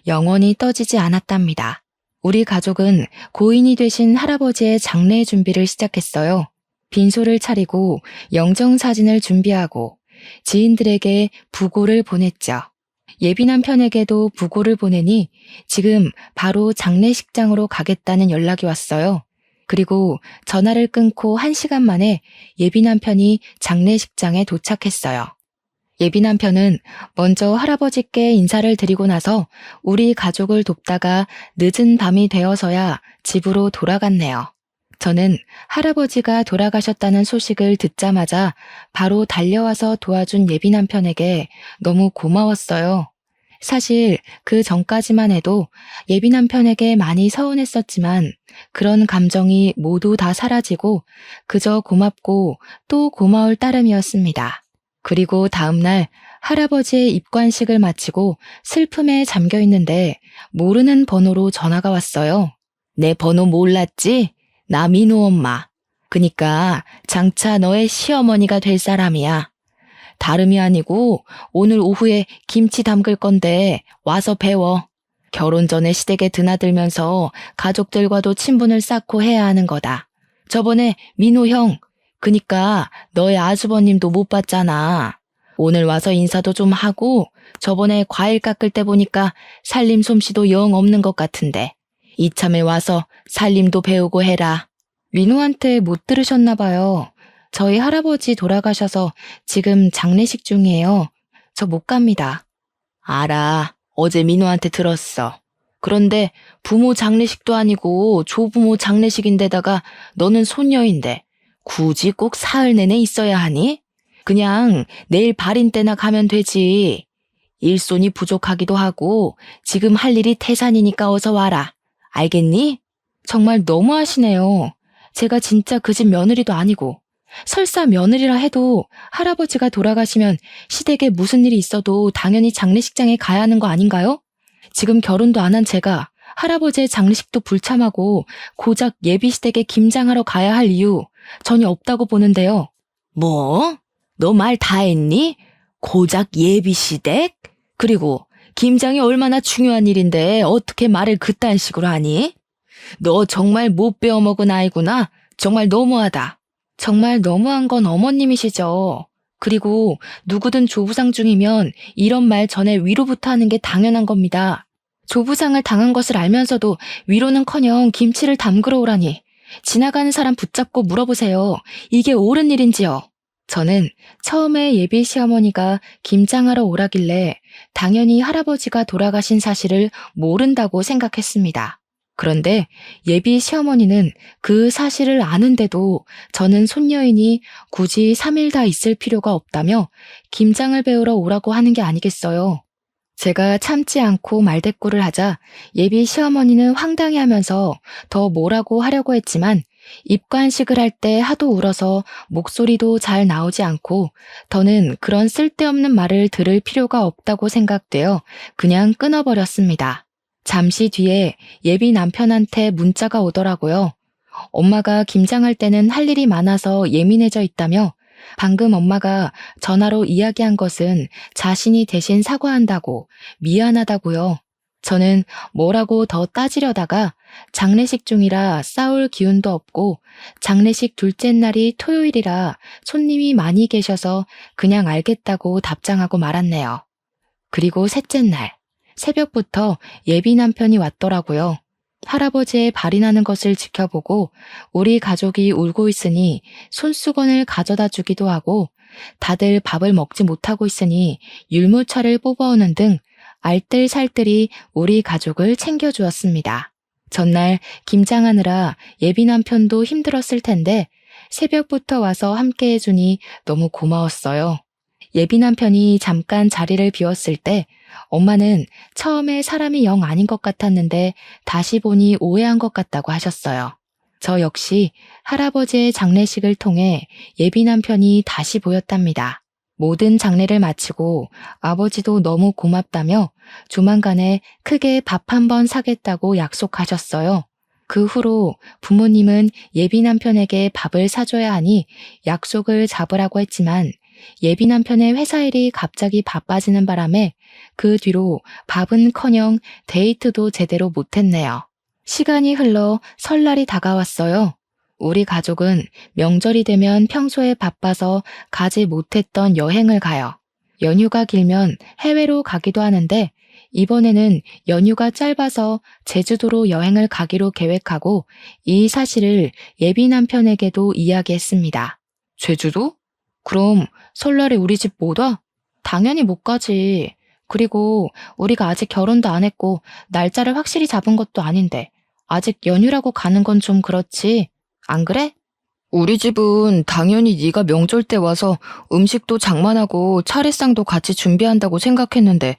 영원히 떠지지 않았답니다. 우리 가족은 고인이 되신 할아버지의 장례 준비를 시작했어요. 빈소를 차리고 영정사진을 준비하고 지인들에게 부고를 보냈죠. 예비 남편에게도 부고를 보내니 지금 바로 장례식장으로 가겠다는 연락이 왔어요. 그리고 전화를 끊고 1시간 만에 예비 남편이 장례식장에 도착했어요. 예비 남편은 먼저 할아버지께 인사를 드리고 나서 우리 가족을 돕다가 늦은 밤이 되어서야 집으로 돌아갔네요. 저는 할아버지가 돌아가셨다는 소식을 듣자마자 바로 달려와서 도와준 예비 남편에게 너무 고마웠어요. 사실 그 전까지만 해도 예비 남편에게 많이 서운했었지만 그런 감정이 모두 다 사라지고 그저 고맙고 또 고마울 따름이었습니다. 그리고 다음날 할아버지의 입관식을 마치고 슬픔에 잠겨 있는데 모르는 번호로 전화가 왔어요. 내 번호 몰랐지? 나 민호 엄마. 그니까 장차 너의 시어머니가 될 사람이야. 다름이 아니고 오늘 오후에 김치 담글 건데 와서 배워. 결혼 전에 시댁에 드나들면서 가족들과도 친분을 쌓고 해야 하는 거다. 저번에 민호 형, 그니까 너의 아주버님도 못 봤잖아. 오늘 와서 인사도 좀 하고 저번에 과일 깎을 때 보니까 살림 솜씨도 영 없는 것 같은데 이참에 와서 살림도 배우고 해라. 민호한테 못 들으셨나 봐요. 저희 할아버지 돌아가셔서 지금 장례식 중이에요. 저 못 갑니다. 알아. 어제 민호한테 들었어. 그런데 부모 장례식도 아니고 조부모 장례식인데다가 너는 손녀인데 굳이 꼭 사흘 내내 있어야 하니? 그냥 내일 발인 때나 가면 되지. 일손이 부족하기도 하고 지금 할 일이 태산이니까 어서 와라. 알겠니? 정말 너무하시네요. 제가 진짜 그 집 며느리도 아니고 설사 며느리라 해도 할아버지가 돌아가시면 시댁에 무슨 일이 있어도 당연히 장례식장에 가야 하는 거 아닌가요? 지금 결혼도 안 한 제가 할아버지의 장례식도 불참하고 고작 예비시댁에 김장하러 가야 할 이유 전혀 없다고 보는데요. 뭐? 너 말 다 했니? 고작 예비시댁? 그리고 김장이 얼마나 중요한 일인데 어떻게 말을 그딴 식으로 하니? 너 정말 못 배워먹은 아이구나. 정말 너무하다. 정말 너무한 건 어머님이시죠. 그리고 누구든 조부상 중이면 이런 말 전에 위로부터 하는 게 당연한 겁니다. 조부상을 당한 것을 알면서도 위로는커녕 김치를 담그러 오라니. 지나가는 사람 붙잡고 물어보세요. 이게 옳은 일인지요? 저는 처음에 예비 시어머니가 김장하러 오라길래 당연히 할아버지가 돌아가신 사실을 모른다고 생각했습니다. 그런데 예비 시어머니는 그 사실을 아는데도 저는 손녀이니 굳이 3일 다 있을 필요가 없다며 김장을 배우러 오라고 하는 게 아니겠어요. 제가 참지 않고 말대꾸를 하자 예비 시어머니는 황당해하면서 더 뭐라고 하려고 했지만 입관식을 할 때 하도 울어서 목소리도 잘 나오지 않고 더는 그런 쓸데없는 말을 들을 필요가 없다고 생각되어 그냥 끊어버렸습니다. 잠시 뒤에 예비 남편한테 문자가 오더라고요. 엄마가 김장할 때는 할 일이 많아서 예민해져 있다며 방금 엄마가 전화로 이야기한 것은 자신이 대신 사과한다고 미안하다고요. 저는 뭐라고 더 따지려다가 장례식 중이라 싸울 기운도 없고 장례식 둘째 날이 토요일이라 손님이 많이 계셔서 그냥 알겠다고 답장하고 말았네요. 그리고 셋째 날 새벽부터 예비 남편이 왔더라고요. 할아버지의 발인하는 것을 지켜보고 우리 가족이 울고 있으니 손수건을 가져다 주기도 하고 다들 밥을 먹지 못하고 있으니 율무차를 뽑아오는 등 알뜰살뜰히 우리 가족을 챙겨주었습니다. 전날 김장하느라 예비 남편도 힘들었을 텐데 새벽부터 와서 함께 해주니 너무 고마웠어요. 예비 남편이 잠깐 자리를 비웠을 때 엄마는 처음에 사람이 영 아닌 것 같았는데 다시 보니 오해한 것 같다고 하셨어요. 저 역시 할아버지의 장례식을 통해 예비 남편이 다시 보였답니다. 모든 장례를 마치고 아버지도 너무 고맙다며 조만간에 크게 밥 한 번 사겠다고 약속하셨어요. 그 후로 부모님은 예비 남편에게 밥을 사줘야 하니 약속을 잡으라고 했지만 예비 남편의 회사 일이 갑자기 바빠지는 바람에 그 뒤로 밥은커녕 데이트도 제대로 못했네요. 시간이 흘러 설날이 다가왔어요. 우리 가족은 명절이 되면 평소에 바빠서 가지 못했던 여행을 가요. 연휴가 길면 해외로 가기도 하는데 이번에는 연휴가 짧아서 제주도로 여행을 가기로 계획하고 이 사실을 예비 남편에게도 이야기했습니다. 제주도? 그럼 설날에 우리 집 못 와? 당연히 못 가지. 그리고 우리가 아직 결혼도 안 했고 날짜를 확실히 잡은 것도 아닌데 아직 연휴라고 가는 건 좀 그렇지. 안 그래? 우리 집은 당연히 네가 명절 때 와서 음식도 장만하고 차례상도 같이 준비한다고 생각했는데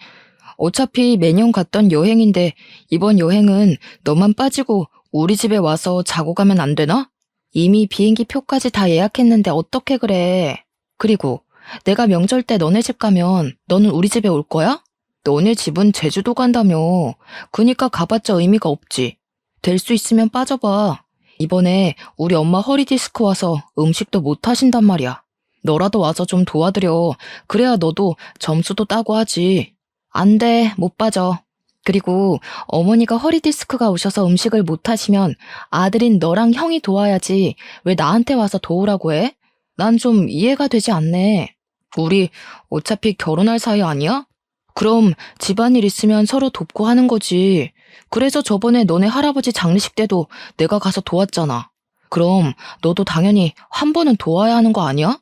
어차피 매년 갔던 여행인데 이번 여행은 너만 빠지고 우리 집에 와서 자고 가면 안 되나? 이미 비행기 표까지 다 예약했는데 어떻게 그래? 그리고 내가 명절 때 너네 집 가면 너는 우리 집에 올 거야? 너네 집은 제주도 간다며. 그니까 가봤자 의미가 없지. 될 수 있으면 빠져봐. 이번에 우리 엄마 허리 디스크 와서 음식도 못 하신단 말이야. 너라도 와서 좀 도와드려. 그래야 너도 점수도 따고 하지. 안 돼, 못 빠져. 그리고 어머니가 허리 디스크가 오셔서 음식을 못 하시면 아들인 너랑 형이 도와야지. 왜 나한테 와서 도우라고 해? 난 좀 이해가 되지 않네. 우리 어차피 결혼할 사이 아니야? 그럼 집안일 있으면 서로 돕고 하는 거지. 그래서 저번에 너네 할아버지 장례식 때도 내가 가서 도왔잖아. 그럼 너도 당연히 한 번은 도와야 하는 거 아니야?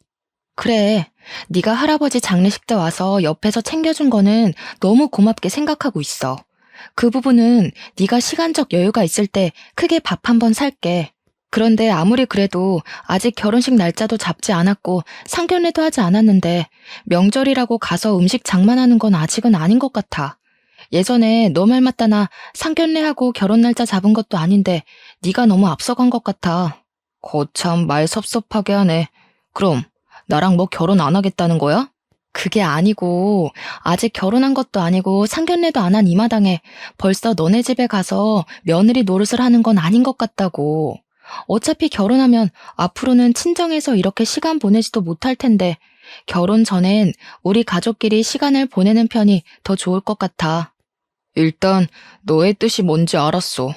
그래. 네가 할아버지 장례식 때 와서 옆에서 챙겨준 거는 너무 고맙게 생각하고 있어. 그 부분은 네가 시간적 여유가 있을 때 크게 밥 한 번 살게. 그런데 아무리 그래도 아직 결혼식 날짜도 잡지 않았고 상견례도 하지 않았는데 명절이라고 가서 음식 장만하는 건 아직은 아닌 것 같아. 예전에 너 말 맞다 나 상견례하고 결혼 날짜 잡은 것도 아닌데 네가 너무 앞서간 것 같아. 거참 말 섭섭하게 하네. 그럼 나랑 뭐 결혼 안 하겠다는 거야? 그게 아니고 아직 결혼한 것도 아니고 상견례도 안 한 이 마당에 벌써 너네 집에 가서 며느리 노릇을 하는 건 아닌 것 같다고. 어차피 결혼하면 앞으로는 친정에서 이렇게 시간 보내지도 못할 텐데 결혼 전엔 우리 가족끼리 시간을 보내는 편이 더 좋을 것 같아. 일단 너의 뜻이 뭔지 알았어.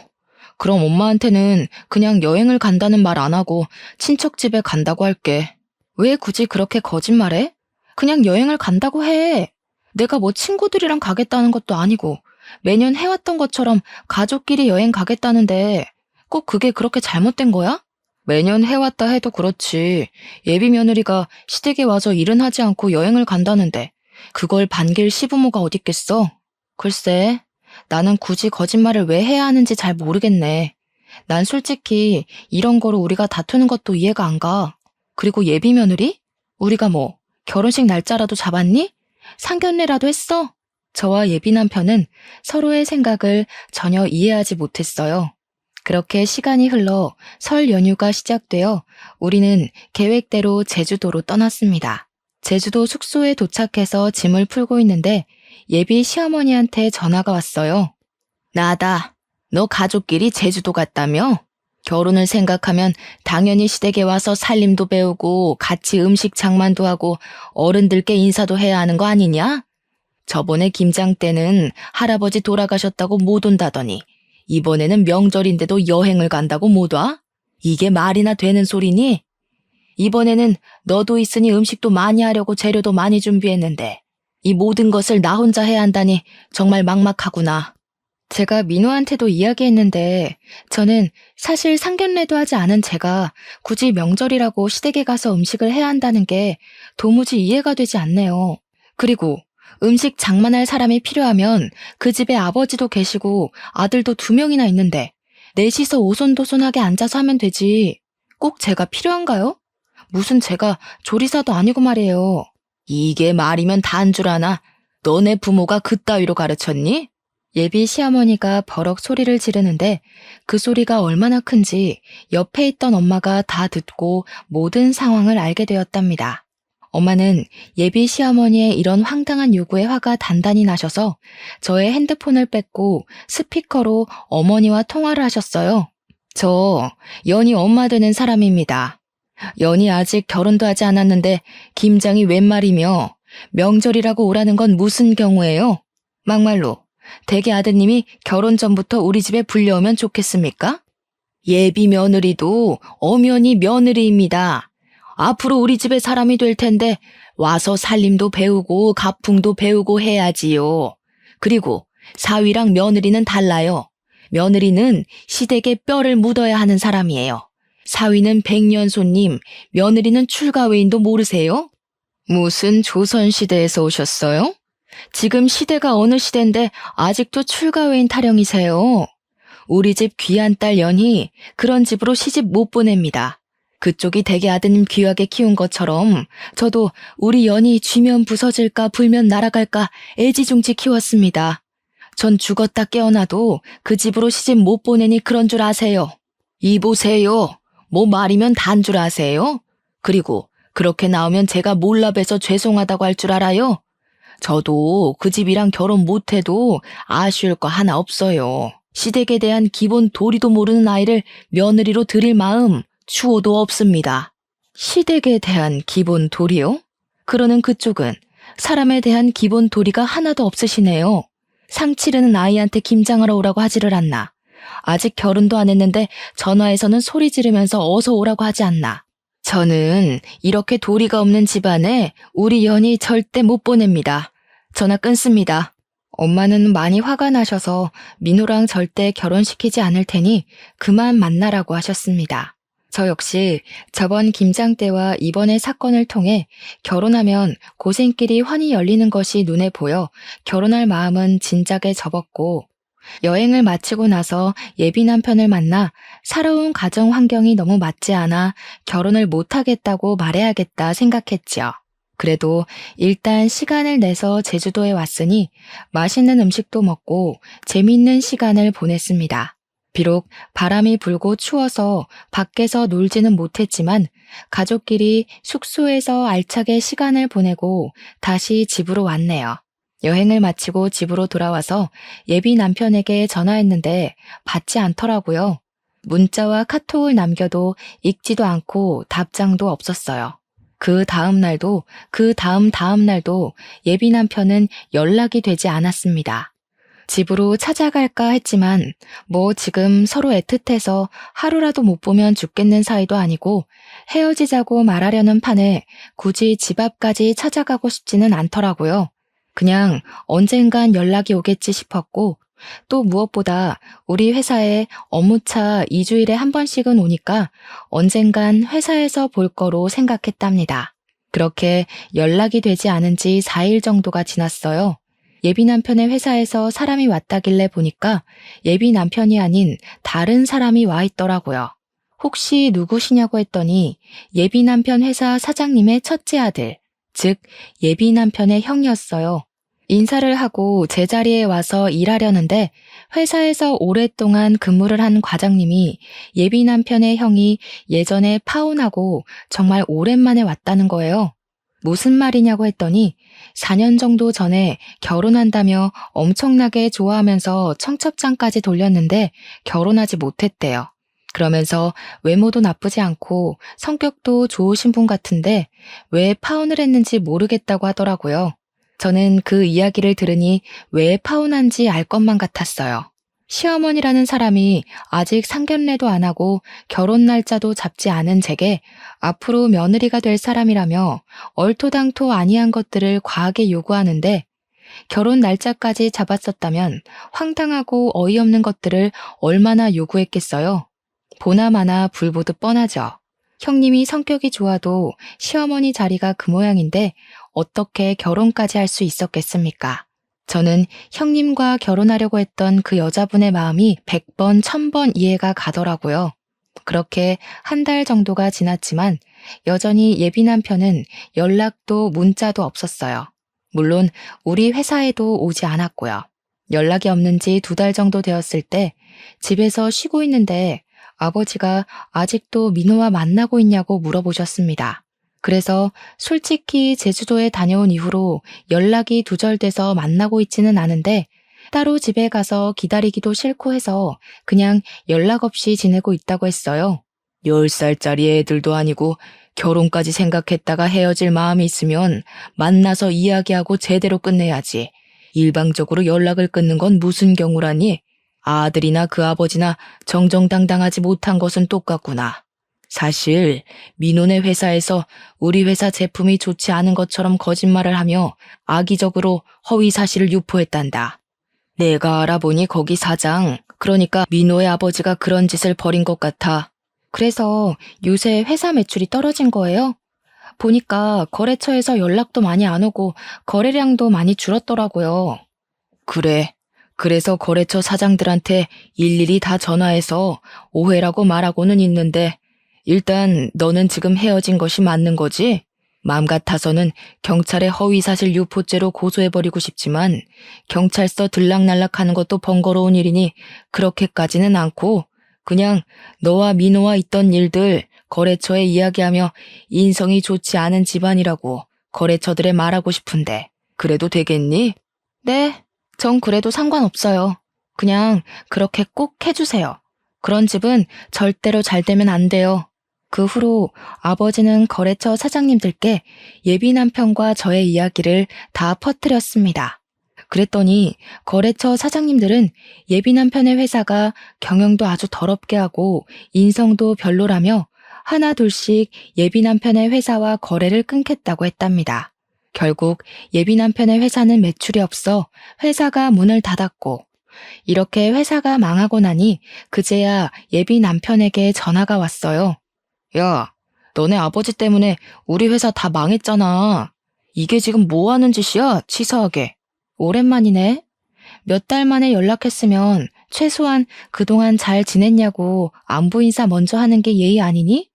그럼 엄마한테는 그냥 여행을 간다는 말 안 하고 친척 집에 간다고 할게. 왜 굳이 그렇게 거짓말해? 그냥 여행을 간다고 해. 내가 뭐 친구들이랑 가겠다는 것도 아니고 매년 해왔던 것처럼 가족끼리 여행 가겠다는데 꼭 그게 그렇게 잘못된 거야? 매년 해왔다 해도 그렇지. 예비 며느리가 시댁에 와서 일은 하지 않고 여행을 간다는데 그걸 반길 시부모가 어딨겠어? 글쎄, 나는 굳이 거짓말을 왜 해야 하는지 잘 모르겠네. 난 솔직히 이런 거로 우리가 다투는 것도 이해가 안 가. 그리고 예비 며느리? 우리가 뭐 결혼식 날짜라도 잡았니? 상견례라도 했어? 저와 예비 남편은 서로의 생각을 전혀 이해하지 못했어요. 그렇게 시간이 흘러 설 연휴가 시작되어 우리는 계획대로 제주도로 떠났습니다. 제주도 숙소에 도착해서 짐을 풀고 있는데 예비 시어머니한테 전화가 왔어요. 나다. 너 가족끼리 제주도 갔다며? 결혼을 생각하면 당연히 시댁에 와서 살림도 배우고 같이 음식 장만도 하고 어른들께 인사도 해야 하는 거 아니냐? 저번에 김장 때는 할아버지 돌아가셨다고 못 온다더니 이번에는 명절인데도 여행을 간다고 못 와? 이게 말이나 되는 소리니? 이번에는 너도 있으니 음식도 많이 하려고 재료도 많이 준비했는데 이 모든 것을 나 혼자 해야 한다니 정말 막막하구나. 제가 민호한테도 이야기했는데 저는 사실 상견례도 하지 않은 제가 굳이 명절이라고 시댁에 가서 음식을 해야 한다는 게 도무지 이해가 되지 않네요. 그리고 음식 장만할 사람이 필요하면 그 집에 아버지도 계시고 아들도 2명이나 있는데 넷이서 오손도손하게 앉아서 하면 되지. 꼭 제가 필요한가요? 무슨 제가 조리사도 아니고 말이에요. 이게 말이면 다인 줄 아나? 너네 부모가 그따위로 가르쳤니? 예비 시어머니가 버럭 소리를 지르는데 그 소리가 얼마나 큰지 옆에 있던 엄마가 다 듣고 모든 상황을 알게 되었답니다. 엄마는 예비 시어머니의 이런 황당한 요구에 화가 단단히 나셔서 저의 핸드폰을 뺏고 스피커로 어머니와 통화를 하셨어요. 저 연희 엄마 되는 사람입니다. 연희 아직 결혼도 하지 않았는데 김장이 웬 말이며 명절이라고 오라는 건 무슨 경우예요? 막말로 대개 아드님이 결혼 전부터 우리 집에 불려오면 좋겠습니까? 예비 며느리도 엄연히 며느리입니다. 앞으로 우리 집에 사람이 될 텐데 와서 살림도 배우고 가풍도 배우고 해야지요. 그리고 사위랑 며느리는 달라요. 며느리는 시댁에 뼈를 묻어야 하는 사람이에요. 사위는 백년손님, 며느리는 출가외인도 모르세요? 무슨 조선시대에서 오셨어요? 지금 시대가 어느 시대인데 아직도 출가외인 타령이세요. 우리 집 귀한 딸 연희 그런 집으로 시집 못 보냅니다. 그쪽이 대개 아드님 귀하게 키운 것처럼 저도 우리 연희 쥐면 부서질까 불면 날아갈까 애지중지 키웠습니다. 전 죽었다 깨어나도 그 집으로 시집 못 보내니 그런 줄 아세요. 이보세요. 뭐 말이면 단 줄 아세요? 그리고 그렇게 나오면 제가 몰라봬서 죄송하다고 할 줄 알아요? 저도 그 집이랑 결혼 못해도 아쉬울 거 하나 없어요. 시댁에 대한 기본 도리도 모르는 아이를 며느리로 들일 마음 추호도 없습니다. 시댁에 대한 기본 도리요? 그러는 그쪽은 사람에 대한 기본 도리가 하나도 없으시네요. 상 치르는 아이한테 김장하러 오라고 하지를 않나. 아직 결혼도 안 했는데 전화해서는 소리 지르면서 어서 오라고 하지 않나. 저는 이렇게 도리가 없는 집안에 우리 연희 절대 못 보냅니다. 전화 끊습니다. 엄마는 많이 화가 나셔서 민호랑 절대 결혼시키지 않을 테니 그만 만나라고 하셨습니다. 저 역시 저번 김장 때와 이번의 사건을 통해 결혼하면 고생길이 환히 열리는 것이 눈에 보여 결혼할 마음은 진작에 접었고, 여행을 마치고 나서 예비 남편을 만나 살아온 가정 환경이 너무 맞지 않아 결혼을 못하겠다고 말해야겠다 생각했지요. 그래도 일단 시간을 내서 제주도에 왔으니 맛있는 음식도 먹고 재미있는 시간을 보냈습니다. 비록 바람이 불고 추워서 밖에서 놀지는 못했지만 가족끼리 숙소에서 알차게 시간을 보내고 다시 집으로 왔네요. 여행을 마치고 집으로 돌아와서 예비 남편에게 전화했는데 받지 않더라고요. 문자와 카톡을 남겨도 읽지도 않고 답장도 없었어요. 그 다음 날도 그 다음 날도 예비 남편은 연락이 되지 않았습니다. 집으로 찾아갈까 했지만 뭐 지금 서로 애틋해서 하루라도 못 보면 죽겠는 사이도 아니고 헤어지자고 말하려는 판에 굳이 집 앞까지 찾아가고 싶지는 않더라고요. 그냥 언젠간 연락이 오겠지 싶었고, 또 무엇보다 우리 회사에 업무차 2주일에 한 번씩은 오니까 언젠간 회사에서 볼 거로 생각했답니다. 그렇게 연락이 되지 않은 지 4일 정도가 지났어요. 예비 남편의 회사에서 사람이 왔다길래 보니까 예비 남편이 아닌 다른 사람이 와 있더라고요. 혹시 누구시냐고 했더니 예비 남편 회사 사장님의 첫째 아들, 즉 예비 남편의 형이었어요. 인사를 하고 제자리에 와서 일하려는데 회사에서 오랫동안 근무를 한 과장님이 예비 남편의 형이 예전에 파혼하고 정말 오랜만에 왔다는 거예요. 무슨 말이냐고 했더니 4년 정도 전에 결혼한다며 엄청나게 좋아하면서 청첩장까지 돌렸는데 결혼하지 못했대요. 그러면서 외모도 나쁘지 않고 성격도 좋으신 분 같은데 왜 파혼을 했는지 모르겠다고 하더라고요. 저는 그 이야기를 들으니 왜 파혼한지 알 것만 같았어요. 시어머니라는 사람이 아직 상견례도 안 하고 결혼 날짜도 잡지 않은 제게 앞으로 며느리가 될 사람이라며 얼토당토 아니한 것들을 과하게 요구하는데, 결혼 날짜까지 잡았었다면 황당하고 어이없는 것들을 얼마나 요구했겠어요. 보나마나 불보듯 뻔하죠. 형님이 성격이 좋아도 시어머니 자리가 그 모양인데 어떻게 결혼까지 할 수 있었겠습니까? 저는 형님과 결혼하려고 했던 그 여자분의 마음이 100번, 1000번 이해가 가더라고요. 그렇게 한 달 정도가 지났지만 여전히 예비 남편은 연락도 문자도 없었어요. 물론 우리 회사에도 오지 않았고요. 연락이 없는 지 2달 정도 되었을 때 집에서 쉬고 있는데 아버지가 아직도 민호와 만나고 있냐고 물어보셨습니다. 그래서 솔직히 제주도에 다녀온 이후로 연락이 두절돼서 만나고 있지는 않은데 따로 집에 가서 기다리기도 싫고 해서 그냥 연락 없이 지내고 있다고 했어요. 10살짜리 애들도 아니고 결혼까지 생각했다가 헤어질 마음이 있으면 만나서 이야기하고 제대로 끝내야지. 일방적으로 연락을 끊는 건 무슨 경우라니? 아들이나 그 아버지나 정정당당하지 못한 것은 똑같구나. 사실 민호네 회사에서 우리 회사 제품이 좋지 않은 것처럼 거짓말을 하며 악의적으로 허위 사실을 유포했단다. 내가 알아보니 거기 사장, 그러니까 민호의 아버지가 그런 짓을 벌인 것 같아. 그래서 요새 회사 매출이 떨어진 거예요? 보니까 거래처에서 연락도 많이 안 오고 거래량도 많이 줄었더라고요. 그래. 그래서 거래처 사장들한테 일일이 다 전화해서 오해라고 말하고는 있는데 일단 너는 지금 헤어진 것이 맞는 거지? 마음 같아서는 경찰에 허위사실 유포죄로 고소해버리고 싶지만 경찰서 들락날락하는 것도 번거로운 일이니 그렇게까지는 않고 그냥 너와 민호와 있던 일들 거래처에 이야기하며 인성이 좋지 않은 집안이라고 거래처들에 말하고 싶은데 그래도 되겠니? 네, 전 그래도 상관없어요. 그냥 그렇게 꼭 해주세요. 그런 집은 절대로 잘 되면 안 돼요. 그 후로 아버지는 거래처 사장님들께 예비 남편과 저의 이야기를 다 퍼뜨렸습니다. 그랬더니 거래처 사장님들은 예비 남편의 회사가 경영도 아주 더럽게 하고 인성도 별로라며 하나 둘씩 예비 남편의 회사와 거래를 끊겠다고 했답니다. 결국 예비 남편의 회사는 매출이 없어 회사가 문을 닫았고 이렇게 회사가 망하고 나니 그제야 예비 남편에게 전화가 왔어요. 야, 너네 아버지 때문에 우리 회사 다 망했잖아. 이게 지금 뭐 하는 짓이야? 치사하게. 오랜만이네. 몇 달 만에 연락했으면 최소한 그동안 잘 지냈냐고 안부 인사 먼저 하는 게 예의 아니니?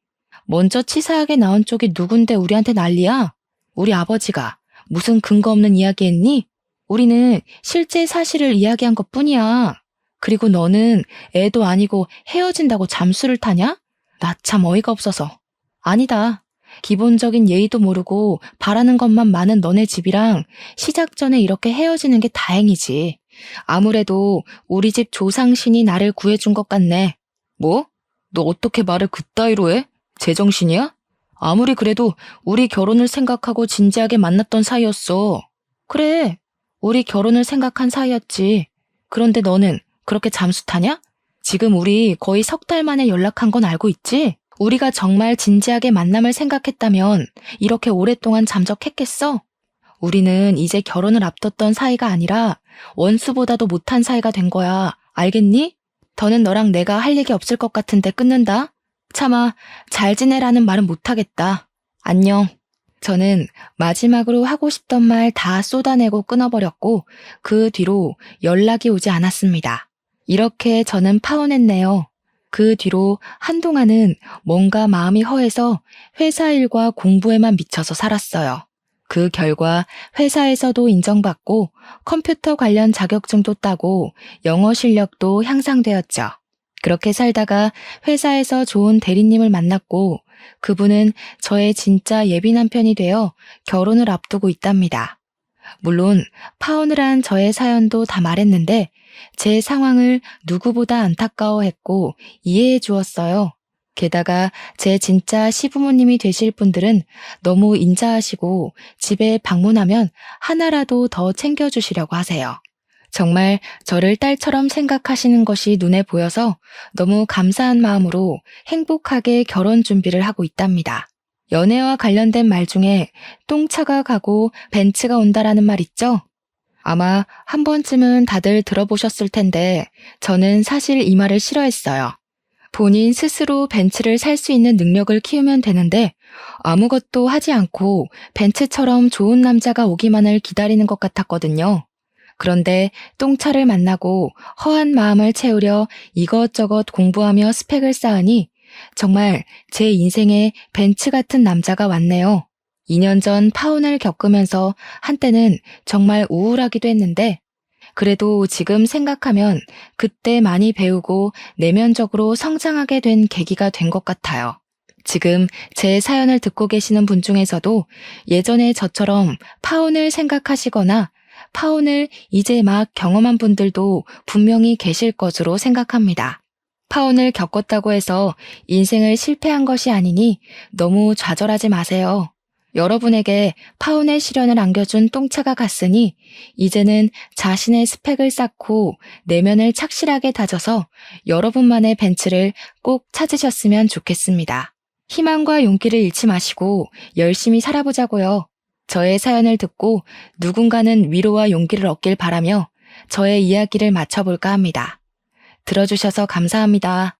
먼저 치사하게 나온 쪽이 누군데 우리한테 난리야? 우리 아버지가 무슨 근거 없는 이야기 했니? 우리는 실제 사실을 이야기한 것뿐이야. 그리고 너는 애도 아니고 헤어진다고 잠수를 타냐? 나 참 어이가 없어서. 아니다. 기본적인 예의도 모르고 바라는 것만 많은 너네 집이랑 시작 전에 이렇게 헤어지는 게 다행이지. 아무래도 우리 집 조상신이 나를 구해준 것 같네. 뭐? 너 어떻게 말을 그따위로 해? 제정신이야? 아무리 그래도 우리 결혼을 생각하고 진지하게 만났던 사이였어. 그래, 우리 결혼을 생각한 사이였지. 그런데 너는 그렇게 잠수 타냐? 지금 우리 거의 석 달 만에 연락한 건 알고 있지? 우리가 정말 진지하게 만남을 생각했다면 이렇게 오랫동안 잠적했겠어? 우리는 이제 결혼을 앞뒀던 사이가 아니라 원수보다도 못한 사이가 된 거야. 알겠니? 더는 너랑 내가 할 얘기 없을 것 같은데 끊는다. 차마 잘 지내라는 말은 못하겠다. 안녕. 저는 마지막으로 하고 싶던 말 다 쏟아내고 끊어버렸고 그 뒤로 연락이 오지 않았습니다. 이렇게 저는 파혼했네요. 그 뒤로 한동안은 뭔가 마음이 허해서 회사 일과 공부에만 미쳐서 살았어요. 그 결과 회사에서도 인정받고 컴퓨터 관련 자격증도 따고 영어 실력도 향상되었죠. 그렇게 살다가 회사에서 좋은 대리님을 만났고 그분은 저의 진짜 예비 남편이 되어 결혼을 앞두고 있답니다. 물론 파혼을 한 저의 사연도 다 말했는데 제 상황을 누구보다 안타까워했고 이해해 주었어요. 게다가 제 진짜 시부모님이 되실 분들은 너무 인자하시고 집에 방문하면 하나라도 더 챙겨주시려고 하세요. 정말 저를 딸처럼 생각하시는 것이 눈에 보여서 너무 감사한 마음으로 행복하게 결혼 준비를 하고 있답니다. 연애와 관련된 말 중에 똥차가 가고 벤츠가 온다라는 말 있죠? 아마 한 번쯤은 다들 들어보셨을 텐데 저는 사실 이 말을 싫어했어요. 본인 스스로 벤츠를 살 수 있는 능력을 키우면 되는데 아무것도 하지 않고 벤츠처럼 좋은 남자가 오기만을 기다리는 것 같았거든요. 그런데 똥차를 만나고 허한 마음을 채우려 이것저것 공부하며 스펙을 쌓으니 정말 제 인생에 벤츠 같은 남자가 왔네요. 2년 전 파혼을 겪으면서 한때는 정말 우울하기도 했는데 그래도 지금 생각하면 그때 많이 배우고 내면적으로 성장하게 된 계기가 된 것 같아요. 지금 제 사연을 듣고 계시는 분 중에서도 예전에 저처럼 파혼을 생각하시거나 파혼을 이제 막 경험한 분들도 분명히 계실 것으로 생각합니다. 파혼을 겪었다고 해서 인생을 실패한 것이 아니니 너무 좌절하지 마세요. 여러분에게 파운의 시련을 안겨준 똥차가 갔으니 이제는 자신의 스펙을 쌓고 내면을 착실하게 다져서 여러분만의 벤츠를 꼭 찾으셨으면 좋겠습니다. 희망과 용기를 잃지 마시고 열심히 살아보자고요. 저의 사연을 듣고 누군가는 위로와 용기를 얻길 바라며 저의 이야기를 마쳐볼까 합니다. 들어주셔서 감사합니다.